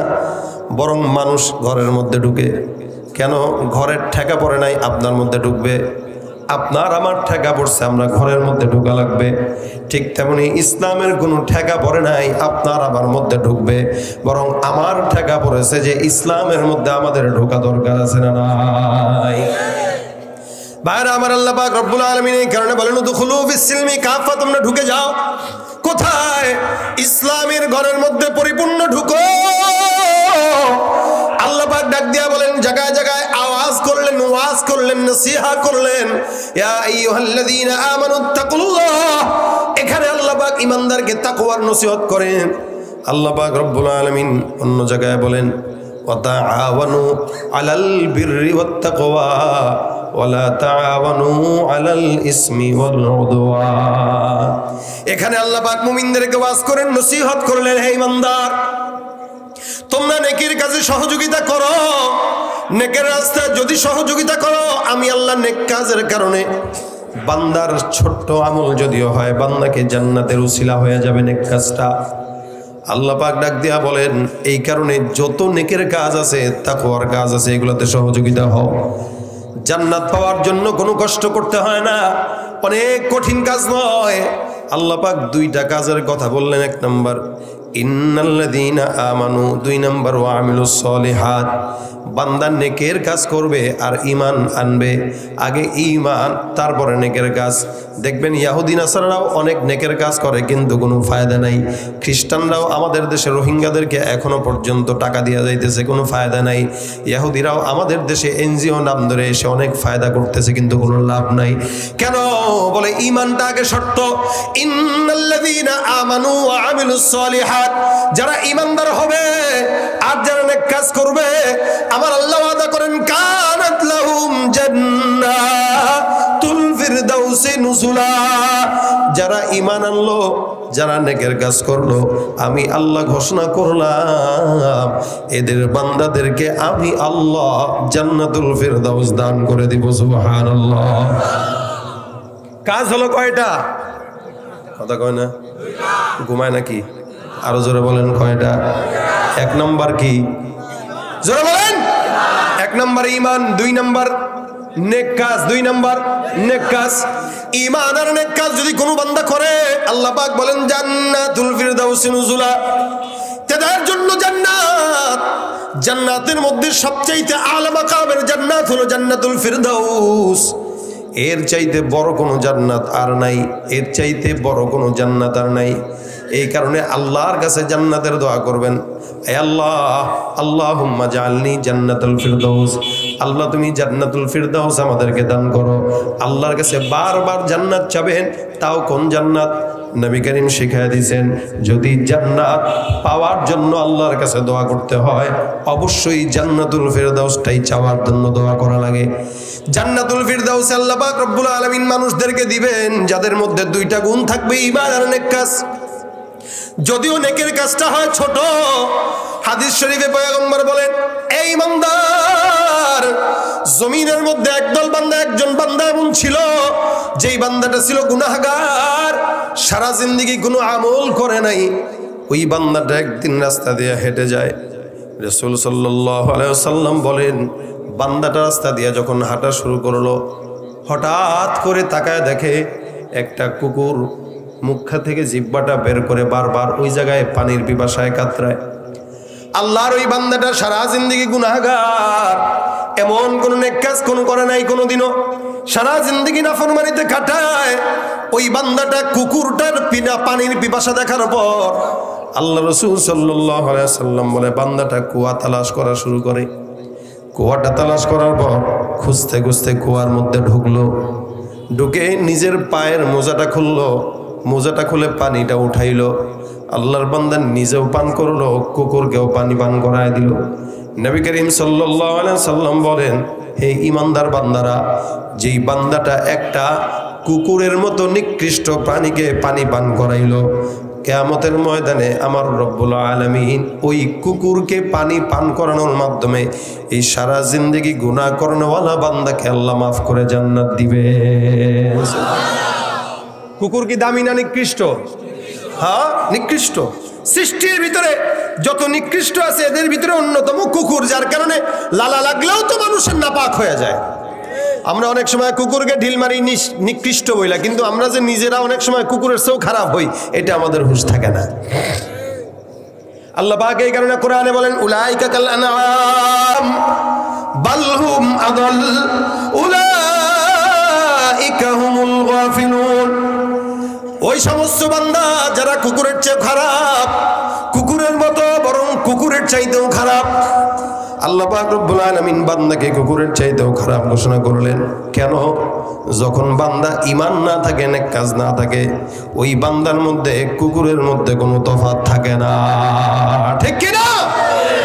বরং মানুষ ঘরের মধ্যে ঢুকে। কেন? ঘরের ঠেকা পড়ে নাই, আপনার মধ্যে ঢুকবে। আপনার আমার ঠেকা পড়ছে, আমরা ঘরের মধ্যে ঢোকা লাগবে। ঠিক তেমনি ইসলামের কোনো ঠেকা পড়ে নাই, আপনার আমার মধ্যে ঢুকবে, বরং আমার ঠেকা পড়েছে যে ইসলামের মধ্যে আমাদের ঢোকা দরকার আছে না নাই? ভাইরা আমার, আল্লাহ পাক রব্বুল আলামিন এই কারণে বলেন উদখুলু ফিস-সিলমি কাফা, তোমরা ঢুকে যাও। কোথায়? ইসলামের ঘরের মধ্যে পরিপূর্ণ ঢুকো। আল্লাহ পাক ডাক দিয়া বলেন, জায়গায় জায়গায় আওয়াজ করলেন, ওয়াজ করলেন, নসিহত করলেন, ইয়া আইয়ুহাল্লাযীনা আমানুত্তাকুল্লাহ। এখানে আল্লাহ পাক ঈমানদারকে তাকওয়ার নসিহত করেন। আল্লাহ পাক রব্বুল আলামিন অন্য জায়গায় বলেন ওয়া তাআওয়ানু আলাল বিররি ওয়াত তাকওয়া ওয়ালা তাআওয়ানু আলাল ইসমি ওয়াল উদওয়ান। এখানে আল্লাহ পাক মুমিনদেরকে ওয়াজ করেন, নসিহত করলেন, হে ঈমানদার তোমরা নেকির কাজে সহযোগিতা করো। নেকের রাস্তায় যদি সহযোগিতা করো, আমি আল্লাহ নেক কাজের কারণে বান্দার ছোট্ট আমল যদিও হয়, বান্দাকে জান্নাতের উসিলা হয়ে যাবে নেক কাজটা। আল্লাহ পাক ডাক দিয়া বলেন এই কারণে যত নেকের কাজ আছে, তাকওয়ার কাজ আছে, এগুলোতে সহযোগিতা হও। জান্নাত পাওয়ার জন্য কোনো কষ্ট করতে হয় না, অনেক কঠিন কাজ নয়। আল্লাহ পাক দুইটা কাজের কথা বললেন। এক নম্বর ইন্নাল্লাযীনা আমানু, দুই নম্বর ওয়া আমিলুস সলিহাত। বান্দা নেকের কাজ করবে আর ঈমান আনবে। আগে ঈমান, তারপরে নেকের কাজ। দেখবেন ইহুদি নাসারারাও অনেক নেকের কাজ করে, কিন্তু কোনো ফায়দা নাই। খ্রিস্টানরাও আমাদের দেশে রোহিঙ্গাদেরকে এখনো পর্যন্ত টাকা দিয়ে যাইতেছে, কোনো ফায়দা নাই। ইহুদিরাও আমাদের দেশে এনজিও নাম ধরে এসে অনেক ফায়দা করতেছে, কিন্তু কোনো লাভ নাই। কেন? বলে ঈমানটা আগে শর্ত। ইন্নাল্লাযীনা আমানু ওয়া আমিলুস সলিহাত, যারা ঈমানদার হবে আর যারা নেক কাজ করবে, আমার আল্লাহ ওয়াদা করেন কানাত লাহুম জান্নাতুল ফিরদাউসি নুজুলা। যারা ঈমান আনলো, যারা নেকের কাজ করলো, আমি আল্লাহ ঘোষণা করলাম এদের বান্দাদেরকে আমি আল্লাহ জান্নাতুল ফিরদাউস দান করে দিব। সুবহানাল্লাহ। কাজ হলো কয়টা? কথা কয় না? ঘুমায় নাকি? আরো জোরে বলেন কয়টা? এক নম্বর কি? জোরে বলেন। এক নম্বর ঈমান, দুই নম্বর নেক কাজ, দুই নম্বর নেক কাজ। ঈমান আর নেক কাজ যদি কোনো বান্দা করে, আল্লাহ পাক বলেন জান্নাতুল ফিরদাউসি নুজুলা, তাদের জন্য জান্নাত। জান্নাতের মধ্যে সবচাইতে আলা মাকামের জান্নাত হলো জান্নাতুল ফিরদাউস। এর চাইতে বড় কোনো জান্নাত আর নাই, এর চাইতে বড় কোনো জান্নাত আর নাই। এই কারণে আল্লাহর কাছে জান্নাতের দোয়া করবেন, হে আল্লাহ, আল্লাহুম্মা জাআলনি জান্নাতুল ফিরদাউস। আল্লাহ তুমি জান্নাতুল ফিরদাউস আমাদেরকে দান করো। আল্লাহর কাছে বারবার জান্নাত চাবেন। তাও কোন জান্নাত? নবী করিম শিখায় দিয়েছেন, যদি জান্নাত পাওয়ার জন্য আল্লাহর কাছে দোয়া করতে হয়, অবশ্যই জান্নাতুল ফিরদাউসটাই চাওয়ার জন্য দোয়া করা লাগে। জান্নাতুল ফিরদাউস আল্লাহ পাক রব্বুল আলামিন মানুষদেরকে দিবেন যাদের মধ্যে দুইটা গুণ থাকবে, ঈমান আর নেক কাজ। যদিও নেকের কাজটা হয় ছোট, হাদিস শরীফে পয়গম্বর বলেন এই ইমানদার জমিনের মধ্যে একদল বান্দা, একজন বান্দা এমন ছিল যেই বান্দাটা ছিল গুনাহগার, সারা জিন্দেগি কোনো আমল করে নাই। ওই বান্দাটা একদিন রাস্তা দিয়ে হেঁটে যায়। রাসূল সাল্লাল্লাহু আলাইহি ওয়াসাল্লাম বলেন, বান্দাটা রাস্তা দিয়ে যখন হাঁটা শুরু করলো, হঠাৎ করে তাকায় দেখে একটা কুকুর মুখা থেকে জিহ্বাটা বের করে বারবার ওই জায়গায় পানির পিপাসায় কাতরায়। আল্লাহর ওই বান্দাটা সারা জিন্দেগি গুনাহগার, এমন কোন নেক কাজ কোন করে নাই কোনোদিনও, সারা জিন্দেগি নাফরমানিতে কাটায়। ওই বান্দাটা কুকুরটার পানির পিপাসা দেখার পর আল্লাহ রাসূল সাল্লাল্লাহু আলাইহি ওয়াসাল্লাম বলে, বান্দাটা কুয়া তালাশ করা শুরু করে। কুয়াটা তালাশ করার পর খুঁজতে খুঁজতে কুয়ার মধ্যে ঢুকলো, ঢুকে নিজের পায়ের মোজাটা খুললো, মোজাটা খুলে পানিটা উঠাইলো। আল্লাহর বান্দা নিজেও পান করলো, কুকুরকেও পানি পান করায় দিল। নবী করিম সাল্লাল্লাহু আলাইহি সাল্লাম বলেন, হে ঈমানদার বান্দারা, যেই বান্দাটা একটা কুকুরের মতো নিকৃষ্ট প্রাণীকে পানি পান করাইলো, কিয়ামতের ময়দানে আমার রব্বুল আলামিন ওই কুকুরকে পানি পান করানোর মাধ্যমে এই সারা জিন্দেগি গুনাহ করনেওয়ালা বান্দাকে আল্লাহ মাফ করে জান্নাত দিবে। কুকুর কি দামি না নিকৃষ্ট? হ্যাঁ, নিকৃষ্ট। সৃষ্টির ভিতরে যত নিকৃষ্ট আছে এদের ভিতরে অন্যতম কুকুর, যার কারণে লালা লাগলেও তো মানুষের নাপাক হয়ে যায়। আমরা অনেক সময় কুকুরকে ঢিল মারি নিকৃষ্ট বইলা, কিন্তু আমরা যে নিজেরা অনেক সময় কুকুরের চেয়েও খারাপ হই, এটা আমাদের হুঁশ থাকে না। আল্লাহ পাক এই কারণে কোরআনে বলেন, উলাইকা কাল আনআম বাল হুম আদাল উলাইকা হুমুল গাফিলুন। ওই সমস্ত বান্দা যারা কুকুরের চেয়ে খারাপ, কুকুরের মতো বরং কুকুরের চাইতেও খারাপ। আল্লাহ পাক রব্বুল আলামিন বান্দাকে কুকুরের চাইতেও খারাপ ঘোষণা করলেন। কেন? যখন বান্দা ঈমান না থাকে, নেক কাজ না থাকে, ওই বান্দার মধ্যে কুকুরের মধ্যে কোনো তফাৎ থাকে না, ঠিক কি না?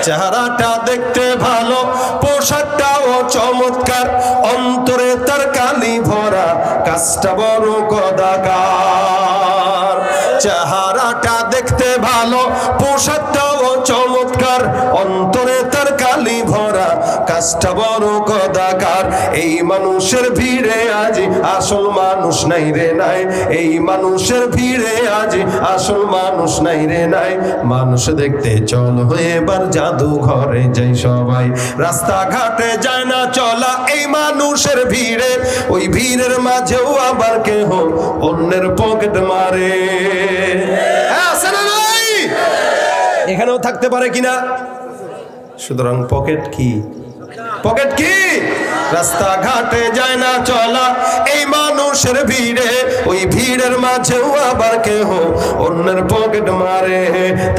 চেহারাটা দেখতে ভালো, পোশাকটাও চমৎকার, অন্তরে তার কালি ভরা, কাজটা বড় কদাকার। চেহারাটা দেখতে ভালো, পোশাকটাও চমৎকার, অন্তরে তার কালি ভরা, কাজটা বড় কদাকার। এই মানুষের ভিড়ে আজ আসল মানুষ নাই রে নাই, এই মানুষের ভিড়ে আজ আসল মানুষ নাই রে নাই। মানুষ দেখতে চলো এবার জাদু ঘরে যাই সবাই, রাস্তাঘাটে যায় না চলা এই মানুষের ভিড়ে, ওই ভিড়ের মাঝেও আবার কেহ অন্যের পকেট মারে। এখানেও থাকতে পারে কিনা? সুতরাং পকেট কি? পকেট কি? রাস্তাঘাটে যায় না চলা এই মানুষের ভিড়ে, ওই ভিড়ের মাঝেও আবার কেহ অন্যের পকেট মারে।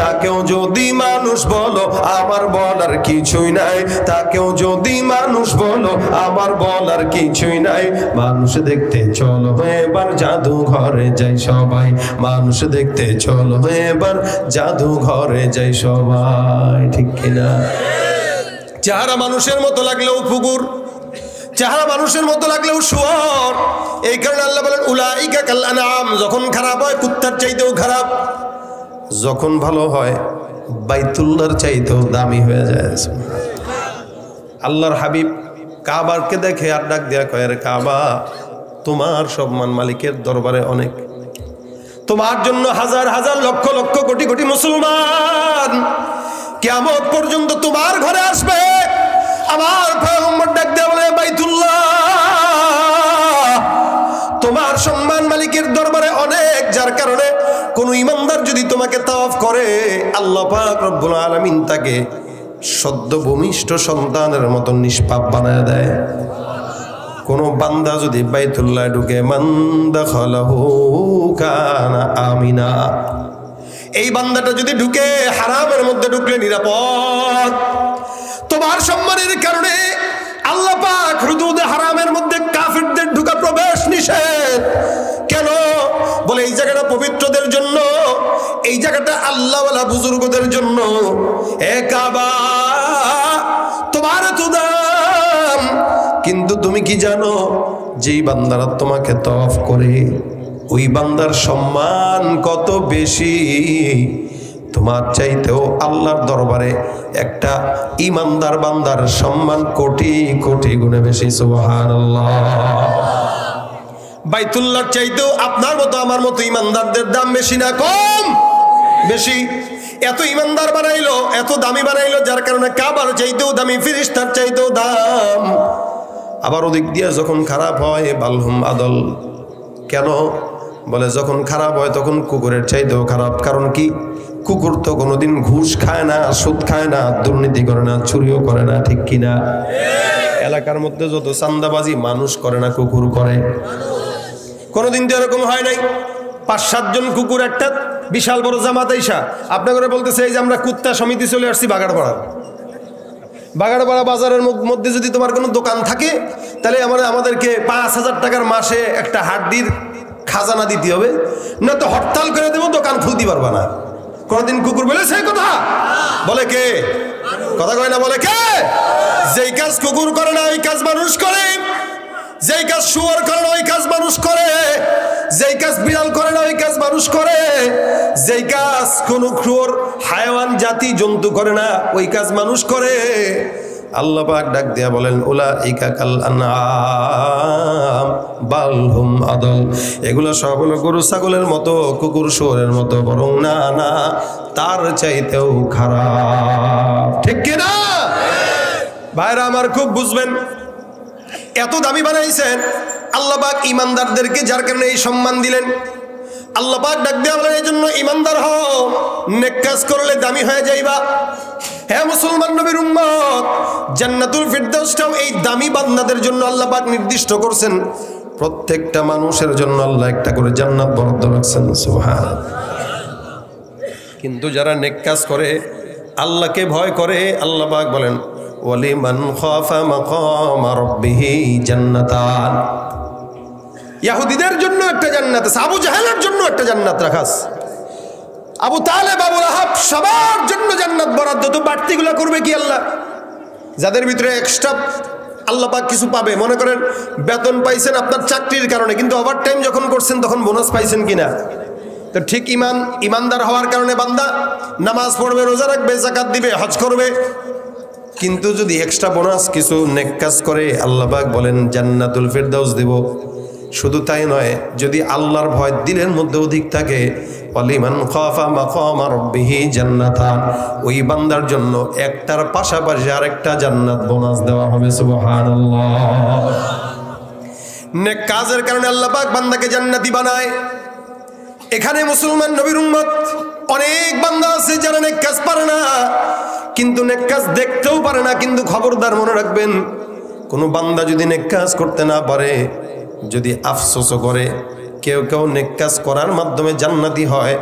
তাকেও যদি মানুষ বলো আমার বলার কিছুই নাই, তাকেও যদি মানুষ বলো আমার বলার কিছুই নাই। মানুষ দেখতে চলো এবার জাদু ঘরে যাই সবাই, মানুষ দেখতে চলো এবার জাদু ঘরে যাই সবাই, ঠিক কিনা? চেহারা মানুষের মতো লাগলেও কুকুর, চেহারা মানুষের মতো লাগলেও শুয়োর। এই কারণে আল্লাহ বলেন, উলাইকা কাল আনআম। যখন খারাপ হয় কুত্তার চাইতেও খারাপ, যখন ভালো হয় বাইতুল্লাহর চাইতেও দামি হয়ে যায়। আল্লাহর হাবিব কাবাকে দেখে আর ডাক দেয়া কয়, রে কাবা, তোমার সম্মান মালিকের দরবারে অনেক, তোমার জন্য হাজার হাজার লক্ষ লক্ষ কোটি কোটি মুসলমান কিয়ামত পর্যন্ত তোমার ঘরে আসবে। আমার পয়গম্বর ডাক দেয়া বলে, বাইতুল্লাহ তোমার সম্মান মালিকের দরবারে অনেক, যার কারণে কোন ইমানদার যদি তোমাকে তাওয়াফ করে আল্লাহ পাক রব্বুল আলামিন তাকে সদ্য ভূমিষ্ঠ সন্তানের মতো নিষ্পাপ বানায় দেয়। কোন বান্দা যদি বাইতুল্লাহ ঢুকে, মান দাখালাহু কানা আমিনা, এই বান্দাটা যদি ঢুকে হারামের মধ্যে ঢুকলে নিরাপদ। তোমার সম্মানের কারণে আল্লাহ পাক হুদুদে হারামের মধ্যে কাফিরদের ঢোকা প্রবেশ নিষেধ। কেন? বলে এই জায়গাটা পবিত্রদের জন্য, এই জায়গাটা আল্লাহওয়ালা বুজুর্গদের জন্য। এ কাবা তোমার তো দাম, কিন্তু তুমি কি জানো যেই বান্দারা তোমাকে তওয়াফ করে ওই বান্দার সম্মান কত বেশি? তোমার চাইতেও আল্লাহর দরবারে একটা ইমানদার বান্দার সম্মান কোটি কোটি গুণে বেশি। সুবহানাল্লাহ। বাইতুল্লাহর চাইতেও আপনার মতো আমার মতো ইমানদারদের দাম বেশি না কম? বেশি। এত ইমানদার বানাইলো, এত দামি বানাইলো, যার কারণে কাবার চাইতেও দামি, ফেরেশতার চাইতেও দাম। আবার ওদিক দিয়ে যখন খারাপ হয় বালহুম আদল। কেন? বলে যখন খারাপ হয় তখন কুকুরের চাইতেও খারাপ। কারণ কি? কুকুর তো কোনোদিন ঘুষ খায় না, সুদ খায় না, দুর্নীতি করে না, চুরিও করে না, ঠিক কিনা? এলাকার মধ্যে যত চান্দাবাজি মানুষ করে না, কুকুর করে। কোনোদিন তো এরকম হয় নাই ৫-৭ জন কুকুর একটা বিশাল বড় জামাত আইসা আপনার করে বলতেছে এই যে আমরা কুত্তা সমিতি চলে আসছি বাগাড়পাড়া। বাগাড়পাড়া বাজারের মধ্যে যদি তোমার কোনো দোকান থাকে তাহলে আমাদেরকে ৫,০০০ টাকার মাসে একটা হাড্ডির খাজানা দিতে হবে, না তো হরতাল করে দেবো, দোকান খুলতে পারবা না। কোনদিন কুকুর বলে সেই কথা? বলে কে? কথা কয় না, বলে কে? যেই কাজ কুকুর করে না ওই কাজ মানুষ করে, যেই কাজ শুয়োর করে না ওই কাজ মানুষ করে, যেই কাজ বিড়াল করে না ওই কাজ মানুষ করে, যেই কাজ কোন ক্রুর হায়াওয়ান জাতি জন্তু করে না ওই কাজ মানুষ করে। আল্লাহ পাক ডাক দিয়া বলেন উলাইকা কাল আনআম বাল হুম আদল। এগুলো সব হলো গরু ছাগলের মতো, কুকুর শুয়োরের মতো, বরং না না তার চাইতেও খারাপ। ঠিক কি না ভাইরা আমার? খুব বুঝবেন। এত দামি বানাইছেন আল্লাহ পাক ইমানদারদেরকে, যার কারণে এই সম্মান দিলেন। আল্লাহ পাক ডাক দিয়া বলেন এই জন্য ইমানদার হও, নেক কাজ করলে দামি হয়ে যাইবা। হ্যাঁ মুসলমান নবীর উম্মত, জান্নাতুল ফিরদাউসটাও এই দামি বান্দাদের জন্য আল্লাহ পাক নির্দিষ্ট করছেন। প্রত্যেকটা মানুষের জন্য আল্লাহ একটা করে জান্নাত বরাদ্দ রাখছেন। সুবহানাল্লাহ। কিন্তু যারা নেক কাজ করে, আল্লাহকে ভয় করে, আল্লাহ পাক বলেন ওয়ালিমান খাফা মাকাম রাব্বিহি জান্নাতান। ইহুদিদের জন্য একটা জান্নাত আছে, আবু জাহেলের জন্য একটা জান্নাত রাখাস, আবু তালেব, আবু লাহাব, সবার জন্য জান্নাত বরাদ্দ। তো বাড়তিগুলো করবে কি আল্লাহ? যাদের ভিতরে এক্সট্রা আল্লাহ পাক কিছু পাবে, মনে করেন বেতন পাইছেন আপনার চাকরির কারণে, কিন্তু ওভার টাইম যখন করছেন তখন বোনাস পাইছেন কিনা? তো ঠিক ইমানদার হওয়ার কারণে বান্দা নামাজ পড়বে, রোজা রাখবে, যাকাত দিবে, হজ করবে, কিন্তু যদি এক্সট্রা বোনাস কিছু নেক কাজ করে আল্লাহ পাক বলেন জান্নাতুল ফিরদাউস দেব। শুধু তাই নয়, যদি আল্লাহর ভয় দিলের মধ্যে অধিক থাকে, ওয়ালিমান খাফা মাকাম রাব্বিহি জান্নাতান, ওই বান্দার জন্য একটার পাশাপাশি আরেকটা জান্নাত বোনাস দেওয়া হবে। সুবহানাল্লাহ। নেক কাজের কারণে আল্লাহ পাক বান্দাকে জান্নাতি বানায়। এখানে মুসলমান নবীর উম্মত অনেক বান্দা আছে যারা নেক কাজ পারে না, কিন্তু নেক কাজ দেখতেও পারে না। কিন্তু খবরদার মনে রাখবেন, কোনো বান্দা যদি নেক কাজ করতে না পারে, যদি আফসোসও করে, কেউ কেউ নেক কাজ করার মাধ্যমে জান্নাতি হয়,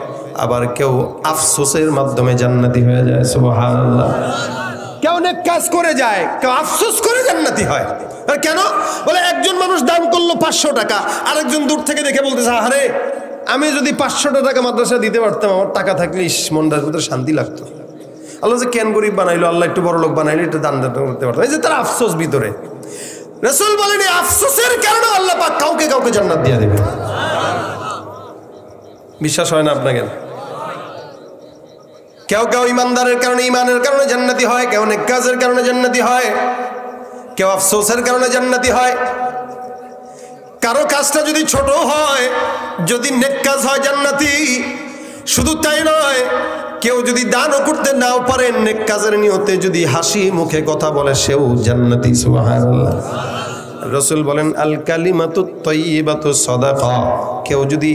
আবার কেউ আফসোসের মাধ্যমে জান্নাতি হয়ে যায়। সুবহানাল্লাহ। কেউ নেক কাজ করে যায়, কেউ আফসোস করে জান্নাতি হয়। আর কেন? বলে একজন মানুষ দান করলো 500 টাকা, আরেকজন দূর থেকে দেখে বলতেছে আরে আমি যদি 500 টাকা মাদ্রাসা দিতে পারতাম, আমার টাকা থাকলে মনটার ভিতরে শান্তি লাগতো। আল্লাহ যে কেন গরিব বানাইলো, আল্লাহ একটু বড় লোক বানাইলো, একটু দান করতে পারতাম। এই যে তার আফসোস ভিতরে। রাসূল বলেন আফসোসের কারণে আল্লাহ পাক কাউকে কাউকে জান্নাত দিয়ে দেবে। বিশ্বাস হয় না আপনাকে? কেউ কেউ ইমানদারের কারণে, ইমানের কারণে জান্নাতি হয়, কেউ নেক কাজের কারণে জান্নাতি হয়, কেউ আফসোসের কারণে জান্নাতি হয়। কারো কাজটা যদি ছোট হয়, যদি নেক কাজ হয় জান্নাতি। শুধু তাই নয়, কেউ যদি দানও করতে নাও পারে, নেক কাজের নিয়তে যদি হাসি মুখে কথা বলে, সেও জান্নাতি। সুবহানাল্লাহ। রাসূল বলেন আল কালিমাতুত তাইয়্যিবাতু সাদাকা। কেউ যদি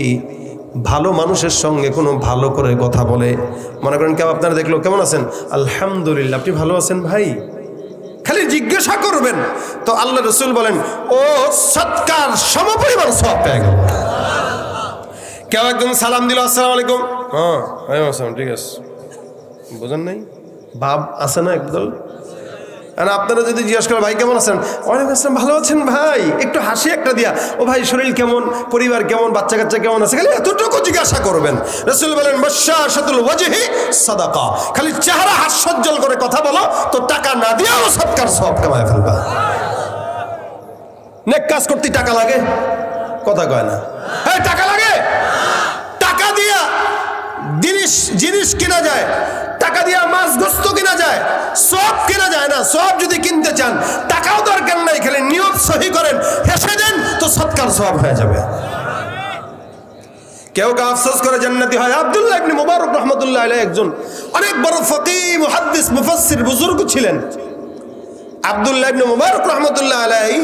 ভালো মানুষের সঙ্গে কোনো ভালো করে কথা বলে, মনে করেন কেউ আপনারা দেখলো কেমন আছেন, আলহামদুলিল্লাহ, আপনি ভালো আছেন ভাই, খালি জিজ্ঞাসা করবেন, তো আল্লাহ রাসূল বলেন ও সৎকার সমপরিমাণ সওয়াব পেয়ে গেল। কেউ একজন সালাম দিল, আসসালামু আলাইকুম, হ্যাঁ ওয়ালাইকুম আসসালাম, ঠিক আছে, বুঝেন নাই ভাব আছে না একদল। আর আপনারা যদি জিজ্ঞাসা করেন ভাই কেমন আছেন, ওয়ালাইকুম আসসালাম, ভালো আছেন ভাই, একটু হাসি একটা দিয়া, ও ভাই শরীর কেমন, পরিবার কেমন, বাচ্চা কাচ্চা কেমন আছে, খালি এতটুকু জিজ্ঞাসা করবেন। রাসূল বলেন বাশশাশাতুল ওয়াজহি সাদাকা। খালি চেহারা হাস্যোজ্জ্বল করে কথা বলো, তো টাকা না দিয়েও সৎকার সওয়াব কামায় ফেলবা। নেক কাজ করতে টাকা লাগে? কথা কয় না। এই টাকা লাগে? টাকা দিয়া দিনই জিনিস কেনা যায়, টাকা দিয়ে মাছ গোস্ত কেনা যায়, সব কেনা যায় না। সব যদি কিনতে চান টাকাও দরকার নাই, খালি নিয়ত সহি করেন, হেসে দেন তো সৎকার সওয়াব হয়ে যাবে। কেউ কেউ আফসোস করে জান্নাতি হয়। আব্দুল্লাহ ইবনে মুবারক রাহমাতুল্লাহ আলাইহি একজন অনেক বড় ফকিহ, মুহাদ্দিস, মুফাসসির, বুজুর্গ ছিলেন। আব্দুল্লাহ ইবনে মুবারক রাহমাতুল্লাহ আলাইহি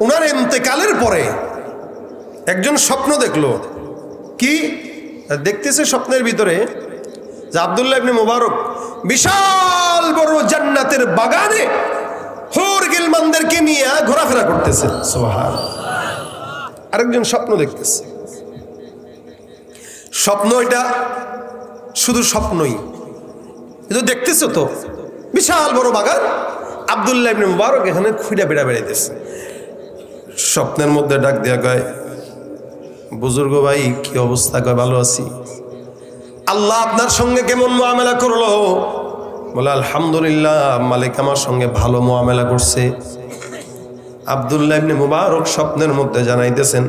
ওনার ইন্তেকালের পরে একজন স্বপ্ন দেখলো। কি দেখতেছে স্বপ্নের ভিতরে? যে আব্দুল্লাহ ইবনে মুবারক বিশাল বড় জান্নাতের বাগানে হুর গিলমানদেরকে নিয়ে ঘোরাফেরা করতেছে। সুবহানাল্লাহ। আরেকজন স্বপ্ন দেখতেছে। স্বপ্ন এটা শুধু স্বপ্নই, কিন্তু দেখতেছো তো বিশাল বড় বাগান, আব্দুল্লাহ ইবনে মুবারক এখানে খুঁড়া বেড়া বেড়াইতেছে। স্বপ্নের মধ্যে ডাক দেয়া কয়, বুজুর্গ ভাই কি অবস্থা? কয় ভালো আছি। আল্লাহ আপনার সঙ্গে কেমন মুআমেলা করলো? বলে আলহামদুলিল্লাহ, মালিক আমার সঙ্গে ভালো মুআমেলা করছে। আব্দুল্লাহ ইবনে মুবারক স্বপ্নের মধ্যে জানাইতেছেন,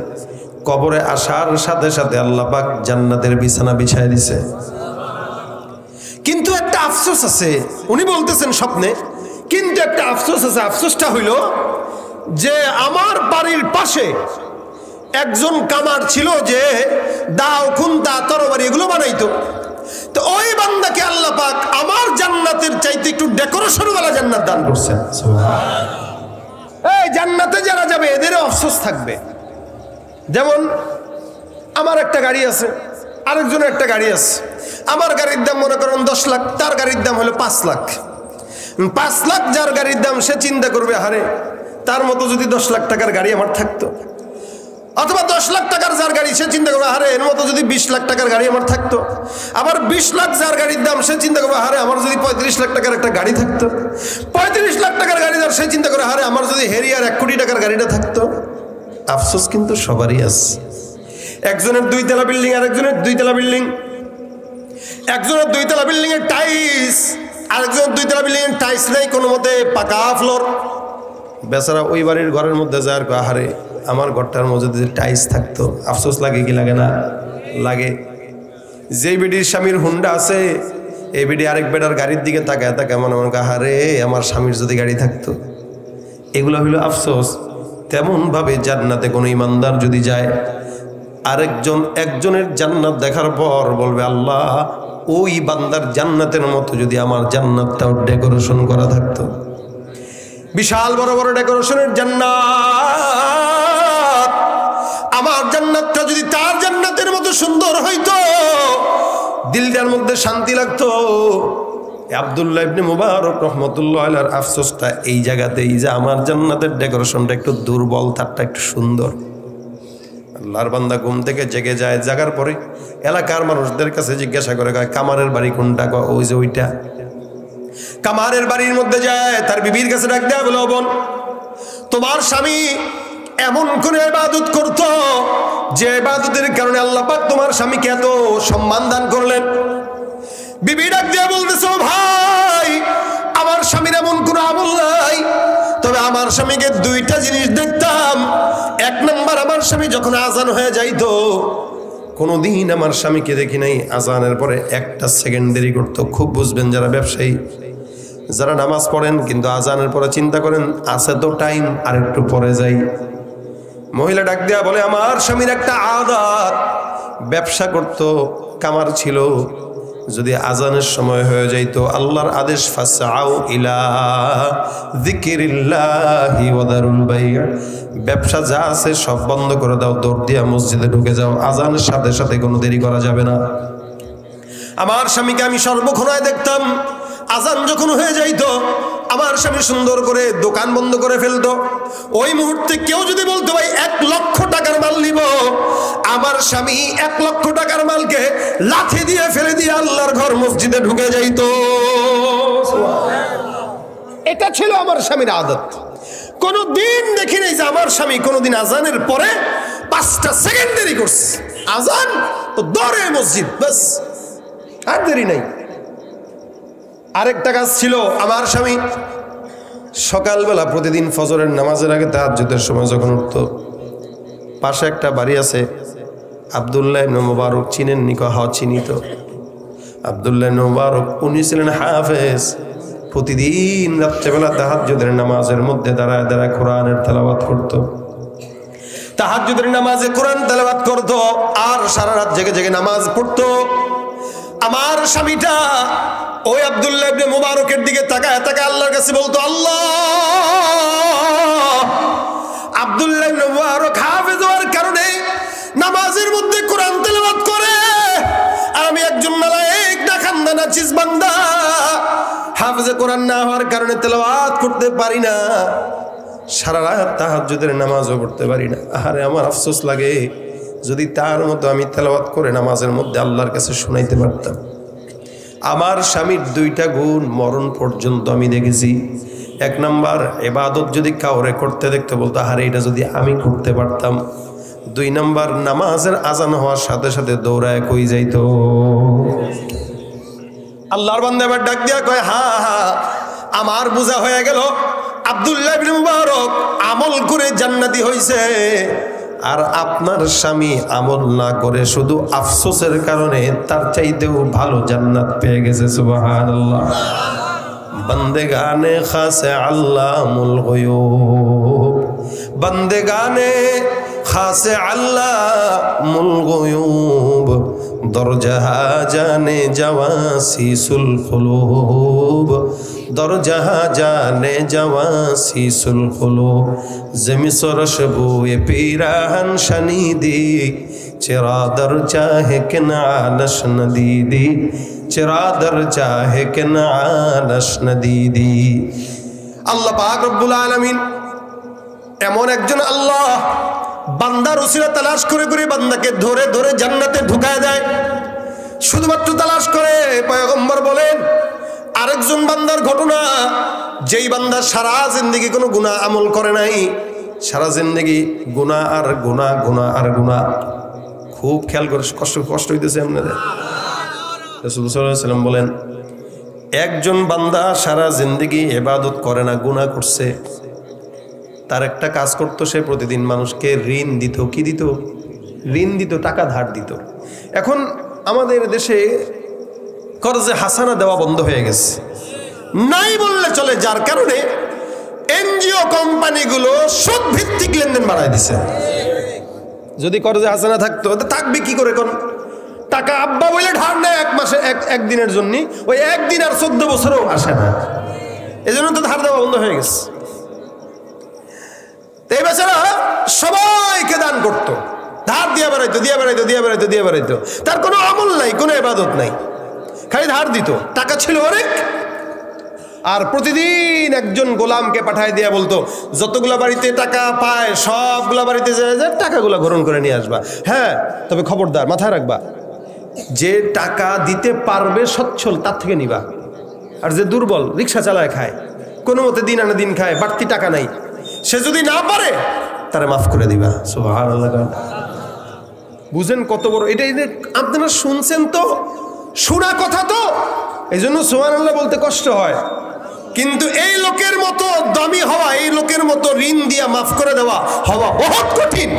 কবরে আসার সাথে সাথে আল্লাহ পাক জান্নাতের বিছানা বিছায় দিছে। কিন্তু একটা আফসোস আছে, উনি বলতেছেন স্বপ্নে, কিন্তু একটা আফসোস আছে। আফসোসটা হইল যে আমার বাড়ির পাশে একজন কামার ছিল যে দাও, খুন্তা, তরবারি এগুলো বানাইতো। তো ওই বান্দাকে আল্লাহ পাক আমার জান্নাতের চাইতে একটু ডেকোরেশন ওয়ালা জান্নাত দান করছেন। এই জান্নাতে যারা যাবে এদেরও আফসোস থাকবে। যেমন আমার একটা গাড়ি আছে, আরেকজনের একটা গাড়ি আছে। আমার গাড়ির দাম মনে করেন 10 লাখ, তার গাড়ির দাম হলো 5 লাখ। 5 লাখ যার গাড়ির দাম, সে চিন্তা করবে, হারে তার মতো যদি 10 লাখ টাকার গাড়ি আমার থাকতো। অথবা 10 লাখ টাকার যার গাড়ি, সে চিন্তা করবে, হারে এর মতো যদি 20 লাখ টাকার গাড়ি আমার থাকতো। আবার 20 লাখ যার গাড়ির দাম, সে চিন্তা করবে, হারে আমার যদি 35 লাখ টাকার একটা গাড়ি থাকতো। 35 লাখ টাকার গাড়ি যার, সে চিন্তা করে, হারে আমার যদি হেরিয়ার 1 কোটি টাকার গাড়িটা থাকতো। আফসোস কিন্তু সবারই আছে। একজনের 2 তলা বিল্ডিং, আরেকজনের 2 তলা বিল্ডিং। একজনের 2 তলা বিল্ডিং এর টাইলস, আরেকজনের 2 তলা বিল্ডিং এর টাইলস নাই, কোনো মতে পাকা ফ্লোর। বেচারা ওই বাড়ির ঘরের মধ্যে যায় আর কয়, হারে আমার ঘরটার মধ্যে যদি টাইলস থাকতো। আফসোস লাগে কি লাগে না? লাগে। যেই বেডির স্বামীর হুন্ডা আছে, এই বেডি আরেক বেডার গাড়ির দিকে তাকায় তাকায় মনে মনে কয়, হারে আমার স্বামীর যদি গাড়ি থাকতো। এগুলো হইল আফসোস। তেমন ভাবে জান্নাতে কোনো ইমানদার যদি যায়, একজনের জান্নাত দেখার পর বলবে, আল্লাহ ওই বান্দার জান্নাতের মতো যদি আমার জান্নাতটাও ডেকোরেশন করা থাকতো। বিশাল বড় বড় ডেকোরেশনের জান্নাত, আমার জান্নাতটা যদি তার জান্নাতের মতো সুন্দর হইতো, দিলটার মধ্যে শান্তি লাগতো। আব্দুল্লাহ ইবনে মুবারক রাহমাতুল্লাহ আলাইহির আফসোসটা এই জায়গাতেই যে আমার জান্নাতের ডেকোরেশনটা একটু দুর্বল, তারটা একটু সুন্দর। আল্লাহর বান্দা ঘুম থেকে জেগে যায়, জাগার পরে এলাকার মানুষদের কাছে জিজ্ঞাসা করে, কামারের বাড়ি কোনটা? ওই যে ওইটা। কামারের বাড়ির মধ্যে যায়, তার বিবির কাছে ডাক দেয়া, বলো বোন, তোমার স্বামী এমন করে ইবাদত করতো যে ইবাদতের কারণে আল্লাহ পাক তোমার স্বামীকে এত সম্মান দান করলেন। বিবি ডাক দিয়ে বলতেছে, ভাই আমার স্বামীর এমন কোনো আমল নাই, তবে আমার স্বামীকে 2টা জিনিস দেখতাম। 1 নাম্বার, আমার স্বামী যখন আজান হয়ে যাইতো, কোনোদিন আমার স্বামীকে দেখি নাই আজানের পরে 1টা সেকেন্ড দেরি করতো। খুব বুঝবেন যারা ব্যবসায়ী, যারা নামাজ পড়েন কিন্তু আজানের পরে চিন্তা করেন আছে তো টাইম, আর একটু পরে যাই। মহিলা ডাক দেয়া বলে, আমার স্বামীর একটা আদাত, ব্যবসা করতো, কামার ছিল, যদি আজানের সময় হয়ে যাইতো আল্লাহর আদেশ, ফাসআউ ইলা যিকরিল্লাহি ওয়া দারুল বাই', ব্যবসা যা আছে সব বন্ধ করে দাও, দৌড় দিয়া মসজিদে ঢুকে যাও, আজানের সাথে সাথে কোনো দেরি করা যাবে না। আমার স্বামীকে আমি সর্বক্ষণায় দেখতাম, আজান যখন হয়ে যাইতো আমার স্বামী সুন্দর করে দোকান বন্ধ করে ফেলতো। ওই মুহূর্তে কেউ যদি বলতো, ভাই 1 লক্ষ টাকার মাল নিব, আমার স্বামী 1 লক্ষ টাকার মালকে লাথি দিয়ে ফেলে দিয়ে আল্লাহর ঘর মসজিদে ঢুকে যাইতো। এটা ছিল আমার স্বামীর আদত। কোনদিন দেখি নাই যে আমার স্বামী কোনদিন আজানের পরে 5টা সেকেন্ড দেরি করছে। আজান তো দৌড়ে মসজিদ, বাস, আর দেরি নাই। আরেকটা কাজ ছিল আমার স্বামী, সকালবেলা প্রতিদিন ফজরের নামাজের আগে তাহাজ্জুদের সময় যখন উঠতো, পাশে একটা বাড়ি আছে, আব্দুল্লাহ ইবনে মুবারক চিনেন নি? চিনি তো। আব্দুল্লাহ ইবনে মুবারক উনি ছিলেন হাফেজ। প্রতিদিন রাত্রেবেলা তাহাজ্জুদের নামাজের মধ্যে দাঁড়ায় দাঁড়ায় কোরআনের তেলাওয়াত করত। তাহাজ্জুদের নামাজে কোরআন তেলাওয়াত করত আর সারা রাত জেগে জেগে নামাজ পড়তো। আমার স্বামীটা ওই আব্দুল্লাহ ইবনে মুবারকের দিকে তাকায় তাকায় আল্লাহর কাছে বলতো, আল্লাহ, আব্দুল্লাহ ইবনে মুবারক হাফেজ হওয়ার কারণে নামাজের মধ্যে কোরআন তেলাওয়াত করে, আমি একজন নালায়েক না খানদানা চিজ বান্দা, হাফেজে কোরআন না হওয়ার কারণে তেলাওয়াত করতে পারি না, সারা রাত তাহাজ্জুদের নামাজও পড়তে পারি না। আহারে আমার আফসোস লাগে, যদি তার মতো আমি তেলাওয়াত করে নামাজের মধ্যে আল্লাহর কাছে শুনাইতে পারতাম। আমার স্বামীর দুইটা গুণ মরণ পর্যন্ত আমি দেখেছি। এক নাম্বার, ইবাদত যদি কাউরে করতে দেখতে বলতো, আহারে এটা যদি আমি করতে পারতাম। দুই নাম্বার, নামাজের আজান হওয়ার সাথে সাথে দৌড়ায় কই যাইতো। আল্লাহর বান্দা এবার ডাক দিয়া কয়, হা হা, আমার বোঝা হয়ে গেল আব্দুল্লাহ ইবনে মুবারক আমল করে জান্নাতি হইছে, আর আপনার স্বামী আমল না করে শুধু আফসোসের কারণে তার চাইতেও ভালো জান্নাত পেয়ে গেছে। সুবহানাল্লাহ। বন্দেগানে খাসে আল্লামুল গায়ুব, বন্দেগানে খাসে আল্লামুল গায়ুব, দরজা জানে জাওয়াসিসুল কুলুব, দরজা জানে জাওয়াসিসুল কুলুব, জমিসরশ বুয়ে পিরাহন শনিদি, চেরা দরজা হে কে নালশ নদীদি, চেরা দরজা হে কে নালশ নদীদি। আল্লাহ পাক রব্বুল আলামিন এমন একজন আল্লাহ, বান্দার উসিলা তালাশ করে করে বান্দাকে ধরে ধরে জান্নাতে ঢুকায় দেয়। শুধুমাত্র তালাশ করে। পয়গম্বর বলেন, আরেকজন বান্দার ঘটনা, যেই বান্দা সারা জিন্দেগি কোনো গুনাহ আমল করে নাই, সারা জিন্দেগি গুনাহ আর গুনাহ, গুনাহ আর গুনাহ। খুব খেয়াল করে, কষ্ট হইতেছে আপনাদের। রাসূল সাল্লাল্লাহু আলাইহি ওয়াসাল্লাম বলেন, একজন বান্দা সারা জিন্দেগি ইবাদত করে না, গুনাহ করছে, তার একটা কাজ করতো, সে প্রতিদিন মানুষকে ঋণ দিত। কি দিত? ঋণ দিত, টাকা ধার দিত। এখন আমাদের দেশে কর্জে হাসানা দেওয়া বন্ধ হয়ে গেছে, নাই বললে চলে, যার কারণে এনজিও কোম্পানিগুলো সুদ ভিত্তিক লেনদেন বাড়ায় দিছে। যদি কর্জে হাসানা থাকতো, থাকবে কি করে? কোন টাকা আব্বা বলে ধার নেয় এক মাসে, একদিনের জন্য, ওই একদিন আর 14 বছরও আসে না, এজন্য তো ধার দেওয়া বন্ধ হয়ে গেছে। এই বেচারা সবাইকে দান করতো, ধার দিয়ে বেড়াইতো, দিয়ে বেড়াইতো, দিয়ে বেড়াইতো, দিয়ে বেড়াইতো। তার কোনো আমল নাই, কোনো ইবাদত নাই, খালি ধার দিত। টাকা ছিল অনেক, আর প্রতিদিন একজন গোলামকে পাঠায় দিয়া বলতো, যতগুলা বাড়িতে টাকা পায় সবগুলা বাড়িতে যায় টাকাগুলা গ্রহণ করে নিয়ে আসবা। হ্যাঁ, তবে খবরদার, মাথায় রাখবা, যে টাকা দিতে পারবে সচ্ছল তার থেকে নিবা, আর যে দুর্বল রিক্সা চালায় খায়, কোনো মতে দিন আনা দিন খায়, বাড়তি টাকা নাই, সে যদি না পারে তারা মাফ করে দিবা। সুবহানাল্লাহ। বুঝেন কত বড় এটা? আপনারা শুনছেন তো, শোনা কথা তো, এই জন্য সুবহানাল্লাহ বলতে কষ্ট হয়। কিন্তু এই লোকের মতো দামি হওয়া, এই লোকের মতো ঋণ দিয়া মাফ করে দেওয়া হওয়া বহুত কঠিন।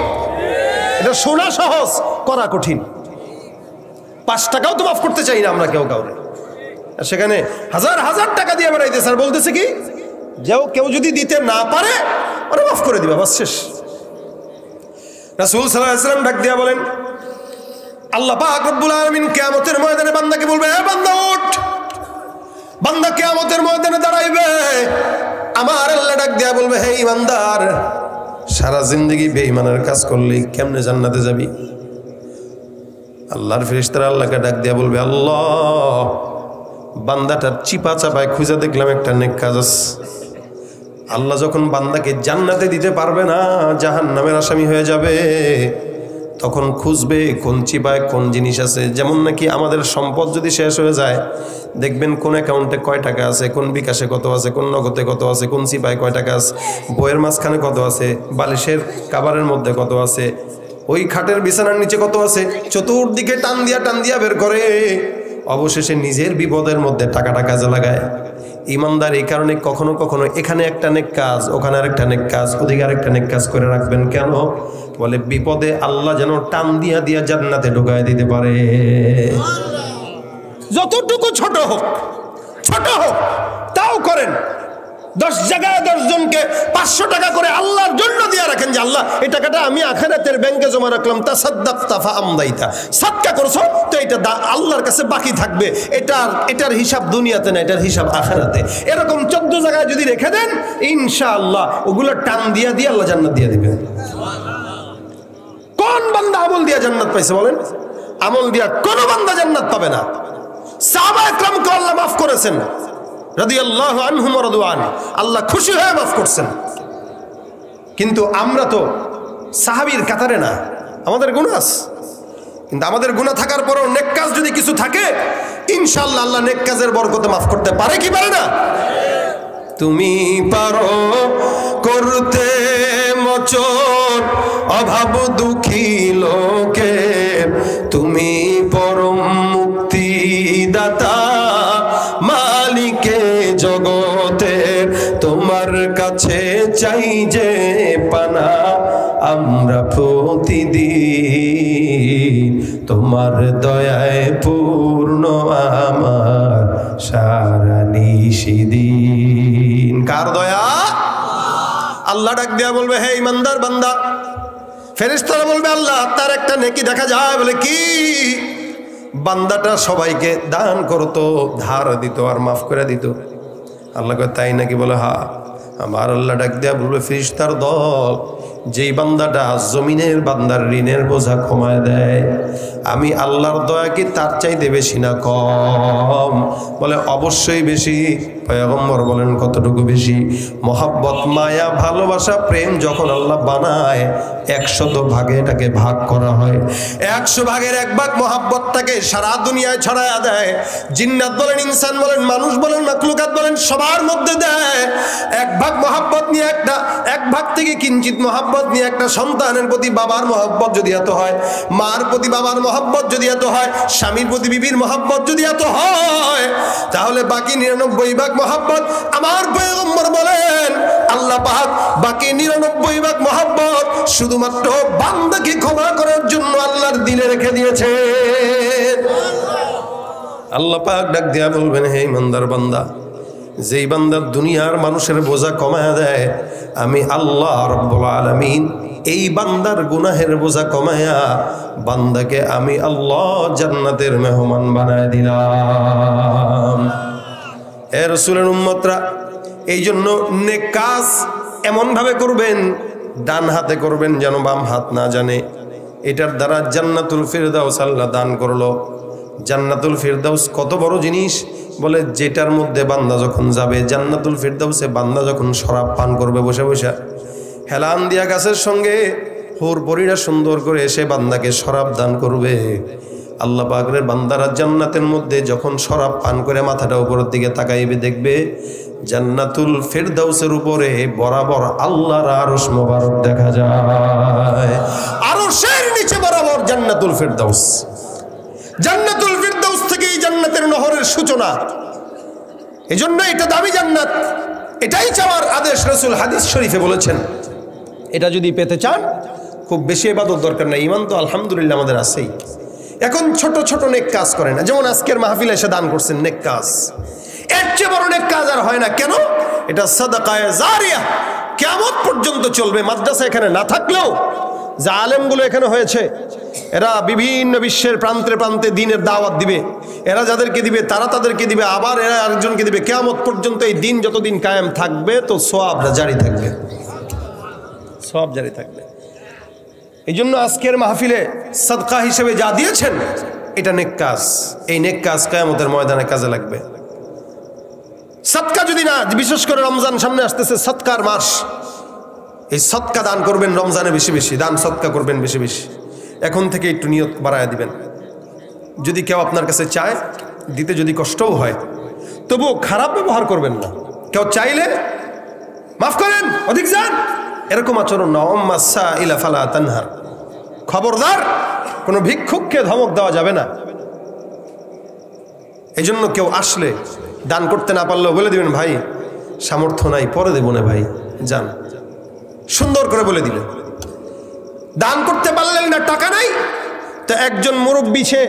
এটা শোনা সহজ, করা কঠিন। 5 টাকাও তো মাফ করতে চাই না আমরা কেউ কাউরে, সেখানে হাজার হাজার টাকা দিয়ে বেড়াইতে স্যার বলতেছে কি, কেউ যদি দিতে না পারে ওরা মাফ করে দিবা, বাস শেষ। রাসূল সাল্লাল্লাহু আলাইহি ওয়াসাল্লাম ডাক দিয়া বলেন, আল্লাহ পাক রব্বুল আলামিন কিয়ামতের ময়দানে বান্দাকে বলবে, হে বান্দা ওঠ। বান্দা কিয়ামতের ময়দানে দাঁড়াইবে, আমার আল্লাহ ডাক দিয়া বলবে, হে ইমানদার, সারা জিন্দেগি বেঈমানের কাজ করলি, কেমনে জান্নাতে যাবি? আল্লাহর ফেরেশতারা আল্লাহকে ডাক দিয়া বলবে, আল্লাহ, বান্দাটার চিপা চাপায় খুঁজে দেখলাম একটা নেক কাজ আছে। আল্লাহ যখন বান্দাকে জান্নাতে দিতে পারবে না, জাহান্নামের আসামি হয়ে যাবে, তখন খুঁজবে কোন চিপায় কোন জিনিস আছে। যেমন নাকি আমাদের সম্পদ যদি শেষ হয়ে যায়, দেখবেন কোন অ্যাকাউন্টে কয় টাকা আছে, কোন বিকাশে কত আছে, কোন নগদে কত আছে, কোন চিপায় কয় টাকা আছে, বইয়ের মাঝখানে কত আছে, বালিশের কাভারের মধ্যে কত আছে, ওই খাটের বিছানার নিচে কত আছে, চতুর্দিকে টান দিয়া বের করে, অবশেষে নিজের বিপদের মধ্যে টাকাটা কাজে লাগায়। ইমানদার এই কারণে কখনো কখনো এখানে একটা নেক কাজ, ওখানে আরেকটা নেক কাজ, ওদিকে আরেকটা নেক কাজ করে রাখবেন। কেন? বলে বিপদে আল্লাহ যেন টান দিয়া জান্নাতে ঢুকায় দিতে পারে। যতটুকু ছোট হোক তাও করেন। 10 জায়গায় 10 জনকে 500 টাকা করে আল্লাহর জন্য দিয়ে রাখেন যে আল্লাহ এই টাকাটা আমি আখিরাতের ব্যাংকে জমা রাখলাম, তাসাদ্দাকতা ফাআমদাইতা, সাদকা করছো তো এটা আল্লাহর কাছে বাকি থাকবে, এটার হিসাব দুনিয়াতে না, এটার হিসাব আখিরাতে। এরকম 14 জায়গায় যদি রেখে দেন ইনশাআল্লাহ ওগুলো টান দিয়া দিয়ে আল্লাহ জান্নাত দিয়ে দিবেন। কোন বান্দা আমল দিয়া জান্নাত পাইছে বলেন? আমল দিয়া কোন বান্দা জান্নাত পাবে না। সাহাবায়ে কেরামকে আল্লাহ মাফ করেছেন, রাদিয়াল্লাহু আনহুম ওয়া রাদওয়ান, আল্লাহ খুশি হয়ে মাফ করছেন। কিন্তু আমরা তো সাহাবীর কাতারে না, আমাদের গুনাহ আছে। কিন্তু আমাদের গুনাহ থাকার পরেও নেক কাজ যদি কিছু থাকে ইনশাআল্লাহ আল্লাহ নেক কাজের বরকতে মাফ করতে পারে কি পারে না? তুমি পারো করতে মোচন অভাব দুঃখী লোকের, তুমি পরম মুক্তিদাতা মালিকে জগতের, তোমার কাছে চাই যে পানা আমরা প্রতিদিন, তোমার দয়ায় পূর্ণ আমার সারা নিশিদিন। কার দয়া? আল্লাহ ডাক দিয়া বলবে হে ইমানদার বান্দা, ফেরেশতারা বলবে আল্লাহ তার একটা নেকি দেখা যায়, বলে কি? বান্দাটা সবাইকে দান করতো, ধার দিত আর মাফ করে দিত। আল্লাহ কয় তাই নাকি? বলে হ্যাঁ। আমার আল্লাহ ডাক দিয়া বলবে ফেরেশতার দল, যেই বান্দাটা জমিনের বান্দার ঋণের বোঝা কমায় দেয়, আমি আল্লাহর দয়া কি তার চাইতে বেশি না কম? বলে অবশ্যই বেশি। পয়গম্বর বলেন কতটুকু বেশি? মহাব্বত, মায়া, ভালোবাসা, প্রেম যখন আল্লাহ বানায় 100 ভাগে এটাকে ভাগ করা হয়। 100 ভাগের 1 ভাগ মহাব্বতটাকে সারা দুনিয়ায় ছড়ায়া দেয়। জিন্নাত বলেন, ইনসান বলেন, মানুষ বলেন, মাখলুকাত বলেন, সবার মধ্যে দেয়। 1 ভাগ মহাব্বত নিয়ে এক ভাগ থেকে কিঞ্চিত মহাব্বত নিয়ে একটা সন্তানের প্রতি বাবার মহাব্বত যদি এত হয়, মার প্রতি বাবার মহাব্বত যদি এত হয়, স্বামীর প্রতি বিবির মহাব্বত যদি এত হয়, তাহলে বাকি 99 ভাগ মহাব্বত আমার পয়গম্বর বলেন আল্লাহ পাক বাকি 99 ভাগ মহাব্বত শুধুমাত্র বান্দাকে ক্ষমা করার জন্য আল্লাহর দিলে রেখে দিয়েছে। আল্লাহ পাক ডাক দিয়া বলবেন হে ইমানদার বান্দা, যেই বান্দা দুনিয়ার মানুষের বোঝা কমায়া দেয়, আমি আল্লাহ রাব্বুল আলামিন এই বান্দার গুনাহের বোঝা কমায়া বান্দাকে আমি আল্লাহ জান্নাতের মেহমান বানায় দিলাম। এ রাসূলের উম্মতরা, এই জন্য নেক কাজ এমন ভাবে করবেন, ডান হাতে করবেন যেন বাম হাত না জানে। এটার দ্বারা জান্নাতুল ফিরদাউস আল্লাহ দান করলো। জান্নাতুল ফিরদাউস কত বড় জিনিস! বলে যেটার মধ্যে বান্দা যখন যাবে, জান্নাতুল ফিরদাউসে বান্দা যখন শরাব পান করবে বসে বসে, হেলান দিয়া গাছের সঙ্গে হুর পরীরা সুন্দর করে এসে বান্দাকে শরাব দান করবে। আল্লাহ পাকের বান্দারা জান্নাতের মধ্যে যখন শরাব পান করে মাথাটা উপরের দিকে তাকাইবে, দেখবে জান্নাতুল ফিরদাউসের উপরে বরাবর আল্লাহর আরশ মোবারক দেখা যায়। আরশের নিচে বরাবর জান্নাতুল ফিরদাউস। জান্নাতুল ফিরদাউস থেকেই জান্নাতের নহরের সূচনা। এজন্য এটা দামি জান্নাত, এটাই চাওয়ার আদেশ রাসূল হাদিস শরীফে বলেছেন। এটা যদি পেতে চান খুব বেশি ইবাদত দরকার নাই, ঈমান তো আলহামদুলিল্লাহ আমাদের আছেই। এখন ছোট ছোট নেক কাজ করেন না, যেমন আজকের মাহফিলে এসে দান করছেন, নেক কাজ। এর চেয়ে বড় নেক কাজ আর হয় না। কেন? এটা সাদাকায়ে জারিয়া, কিয়ামত পর্যন্ত চলবে। মাদ্রাসা এখানে না থাকলেও যে আলেমগুলো এখানে হয়েছে, এরা বিভিন্ন বিশ্বের প্রান্তে প্রান্তে দ্বীনের দাওয়াত দিবে। এরা যাদেরকে দিবে তারা তাদেরকে দিবে, আবার এরা আরেকজনকে দিবে। কিয়ামত পর্যন্ত এই দিন যতদিন কায়েম থাকবে তো সওয়াব জারি থাকবে, সওয়াব জারি থাকবে। এই জন্য আজকের মাহফিলে সাদকা হিসেবে যা দিয়েছেন এটা নেক কাজ। এই নেক কাজ কিয়ামতের ময়দানে কাজে লাগবে। সাদকা যদি না, বিশেষ করে রমজান সামনে আসতেছে, সাদকার মাস। এই সদকা দান করবেন রমজানে বেশি বেশি, দান সদকা করবেন বেশি বেশি। এখন থেকে একটু নিয়ত বাড়ায় দিবেন। যদি কেউ আপনার কাছে চায় দিতে, যদি কষ্টও হয়, তবুও খারাপ ব্যবহার করবেন না। কেউ চাইলে মাফ করেন, অধিক যান, এরকম আচরণ না। আম্মা সাইলা ফালা তানহার, খবরদার, কোনো ভিক্ষুককে ধমক দেওয়া যাবে না। এই জন্য কেউ আসলে দান করতে না পারলেও বলে দিবেন ভাই সামর্থ্য নাই, পরে দেবো না ভাই, যান। সুন্দর করে বলে দিলেন। দান করতে পারলেন না, টাকা নাই, তো একজন মুরব্বী সে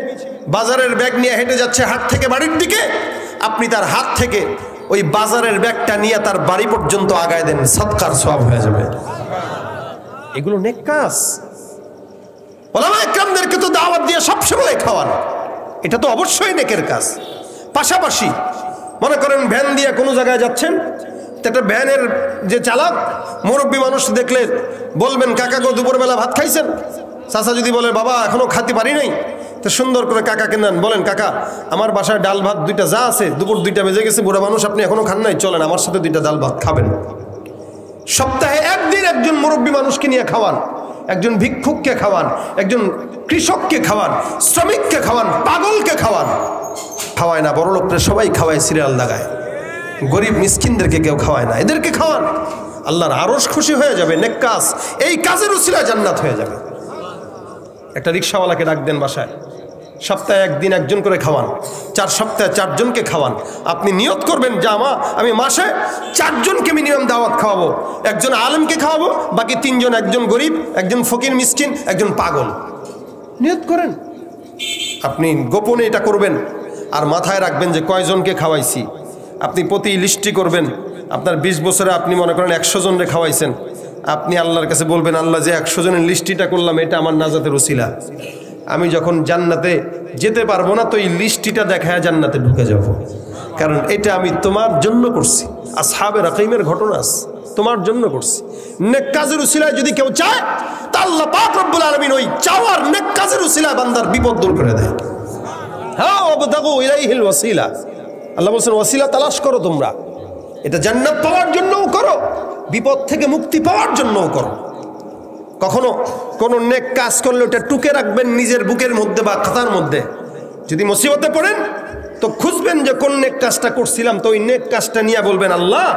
বাজারের ব্যাগ নিয়ে হেঁটে যাচ্ছে হাট থেকে বাড়ির দিকে, আপনি তার হাত থেকে ওই বাজারের ব্যাগটা নিয়ে তার বাড়ি পর্যন্ত আগায় দেন, সদকার সওয়াব হয়ে যাবে। এগুলো নেক কাজ। ওলামা ইকরামদেরকে তো দাওয়াত দিয়ে সবসময় খাওয়ান, এটা তো অবশ্যই নেকের কাজ। পাশাপাশি মনে করেন ভ্যান দিয়ে কোনো জায়গায় যাচ্ছেন, একটা ভ্যানের যে চালক মুরব্বী মানুষ দেখলে বলবেন, কাকা গো দুপুরবেলা ভাত খাইছেন? চাচা যদি বলে বাবা এখনো খাতে পারি নাই, তো সুন্দর করে কাকাকে নেন, বলেন কাকা আমার বাসায় ডাল ভাত দুইটা যা আছে, দুপুর 2টা বেজে গেছে, বুড়া মানুষ আপনি এখনো খান নাই, চলেন আমার সাথে 2টা ডাল ভাত খাবেন। সপ্তাহে একদিন একজন মুরব্বী মানুষকে নিয়ে খাওয়ান, একজন ভিক্ষুককে খাওয়ান, একজন কৃষককে খাওয়ান, শ্রমিককে খাওয়ান, পাগলকে খাওয়ান। খাওয়ায় না বড় লোকরা সবাই খাওয়ায়, সিরিয়াল লাগায়, গরিব মিসকিনদেরকে কেউ খাওয়ায় না, এদেরকে খাওয়ান। আল্লাহর আরশ খুশি হয়ে যাবে, নেক কাজ। এই কাজের উসিলায় জান্নাত হয়ে যাবে। একটা রিক্সাওয়ালাকে ডাক দেন বাসায়, সপ্তাহে একদিন একজন করে খাওয়ান, 4 সপ্তাহে 4 জনকে খাওয়ান। আপনি নিয়ত করবেন যে আমি মাসে 4 জনকে মিনিমাম দাওয়াত খাওয়াবো, একজন আলেমকে খাওয়াবো, বাকি 3 জন, একজন গরিব, একজন ফকির মিসকিন, একজন পাগল। নিয়ত করেন, আপনি গোপনে এটা করবেন, আর মাথায় রাখবেন যে কয়জনকে খাওয়াইছি। আপনি প্রতি লিস্টি করবেন, আপনার 20 বছরে আপনি মনে করেন 100 জনরে খাওয়াইছেন, আপনি আল্লাহর কাছে বলবেন, আল্লাহ যে 100 জনের লিস্টিটা করলাম এটা আমার নাজাতের উসিলা, আমি যখন জান্নাতে যেতে পারবো না তো এই লিস্টিটা দেখায় জান্নাতে ঢুকে যাব, কারণ এটা আমি তোমার জন্য করছি। আসহাবে রাকিমের ঘটনা আছে, তোমার জন্য করছি। নেক কাজের উসিলায় যদি কেউ চায় তা আল্লাহ পাক রব্বুল আলামিন ওই চাওয়ার নেক কাজের উসিলায় বান্দার বিপদ দূর করে দেয়। হ্যাঁ, ওয়াবতাগু ইলাইহিল ওয়াসিলা, আল্লাহ বলছেন ওয়াসিলা তালাশ করো তোমরা, এটা জান্নাত পাওয়ার জন্যও করো, বিপদ থেকে মুক্তি পাওয়ার জন্যও করো। কখনো কোনো নেক কাজ করলে ওটা টুকে রাখবেন নিজের বুকের মধ্যে বা খাতার মধ্যে। যদি মুসিবতে পড়েন তো খুঁজবেন যে কোন নেক কাজটা করছিলাম, তো ওই নেক কাজটা নিয়ে বলবেন, আল্লাহ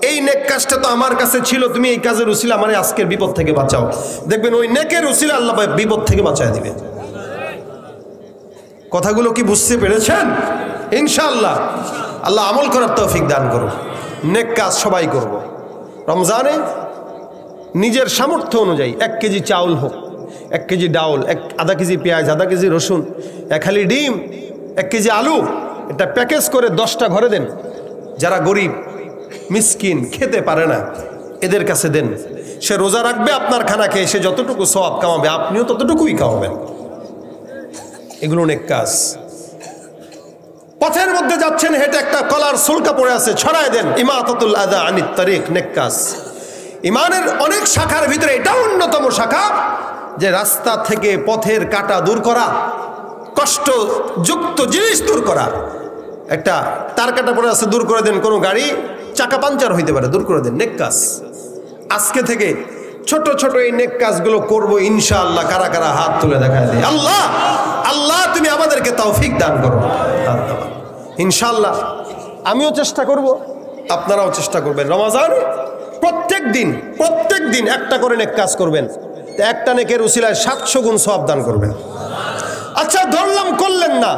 এই নেক কাজটা তো আমার কাছে ছিল, তুমি এই কাজের উসিলা মানে আজকের বিপদ থেকে বাঁচাও। দেখবেন ওই নেকের উসিলা আল্লাহ বিপদ থেকে বাঁচায় দিবে। কথাগুলো কি বুঝতে পেরেছেন? ইনশাআল্লাহ আল্লাহ আমল করার তৌফিক দান করুন। নেক কাজ সবাই করব। রমজানে নিজের সামর্থ্য অনুযায়ী 1 কেজি চাউল হোক, 1 কেজি ডাউল, আধা কেজি পেঁয়াজ, আধা কেজি রসুন, 1 হালি ডিম, 1 কেজি আলু, এটা প্যাকেজ করে 10টা ঘরে দেন। যারা গরিব মিসকিন খেতে পারে না এদের কাছে দেন। সে রোজা রাখবে আপনার খানা খেয়ে, সে যতটুকু সওয়াব কামাবে আপনিও ততটুকুই কামাবেন। এগুলো নেক কাজ। পথের মধ্যে যাচ্ছেন, হেঁটে একটা কলার সুলকা পড়ে আছে, ছড়ায় দেন, ইমাতাতুল আযা আনিত তারিক, নেক কাজ। ইমানের অনেক শাখার ভিতরে এটাও অন্যতম শাখা যে রাস্তা থেকে পথের কাটা দূর করা, কষ্টযুক্ত জিনিস দূর করা। একটা তার কাটা পড়ে আছে, দূর করে দেন। কোনো গাড়ি চাকা পাঞ্চার হইতে পারে, দূর করে দেন, নেক কাজ। আজকে থেকে ছোট ছোট এই নেক কাজগুলো করবো ইনশাআল্লাহ। কারা কারা হাত তুলে দেখায় দেয়, আল্লাহ আল্লাহ তুমি আমাদেরকে তৌফিক দান করো ইনশাআল্লাহ। আমিও চেষ্টা করব, আপনারাও চেষ্টা করবেন। রমজানে প্রত্যেক দিন একটা করে নেক কাজ করবেন, একটা নেকের উসিলায় 700 গুণ সওয়াব দান করবেন। আচ্ছা ধরলাম করলেন না,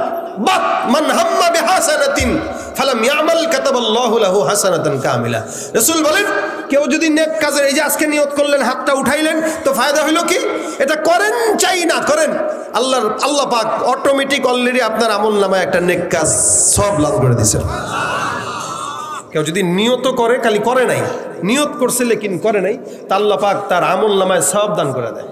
বাত মান হাম্মা বিহাসানাতিন ফালাম ইয়ামাল কাতাবাল্লাহু লাহু হাসানাতান কামিলা। রাসূল বলেন, কেউ যদি নেক কাজের, এই যে আজকে নিয়ত করলেন, হাতটা উঠাইলেন, তো ফায়দা হইল কি? এটা করেন চাই না করেন, আল্লাহ পাক অটোমেটিক অলরেডি আপনার আমলনামায় একটা নেক কাজ সব লাভ করে দিয়েছেন। কেউ যদি নিয়ত করে, খালি করে নাই, নিয়ত করছে লেকিন করে নাই, তা আল্লাহ পাক তার আমলনামায় সওয়াব দান করে দেয়।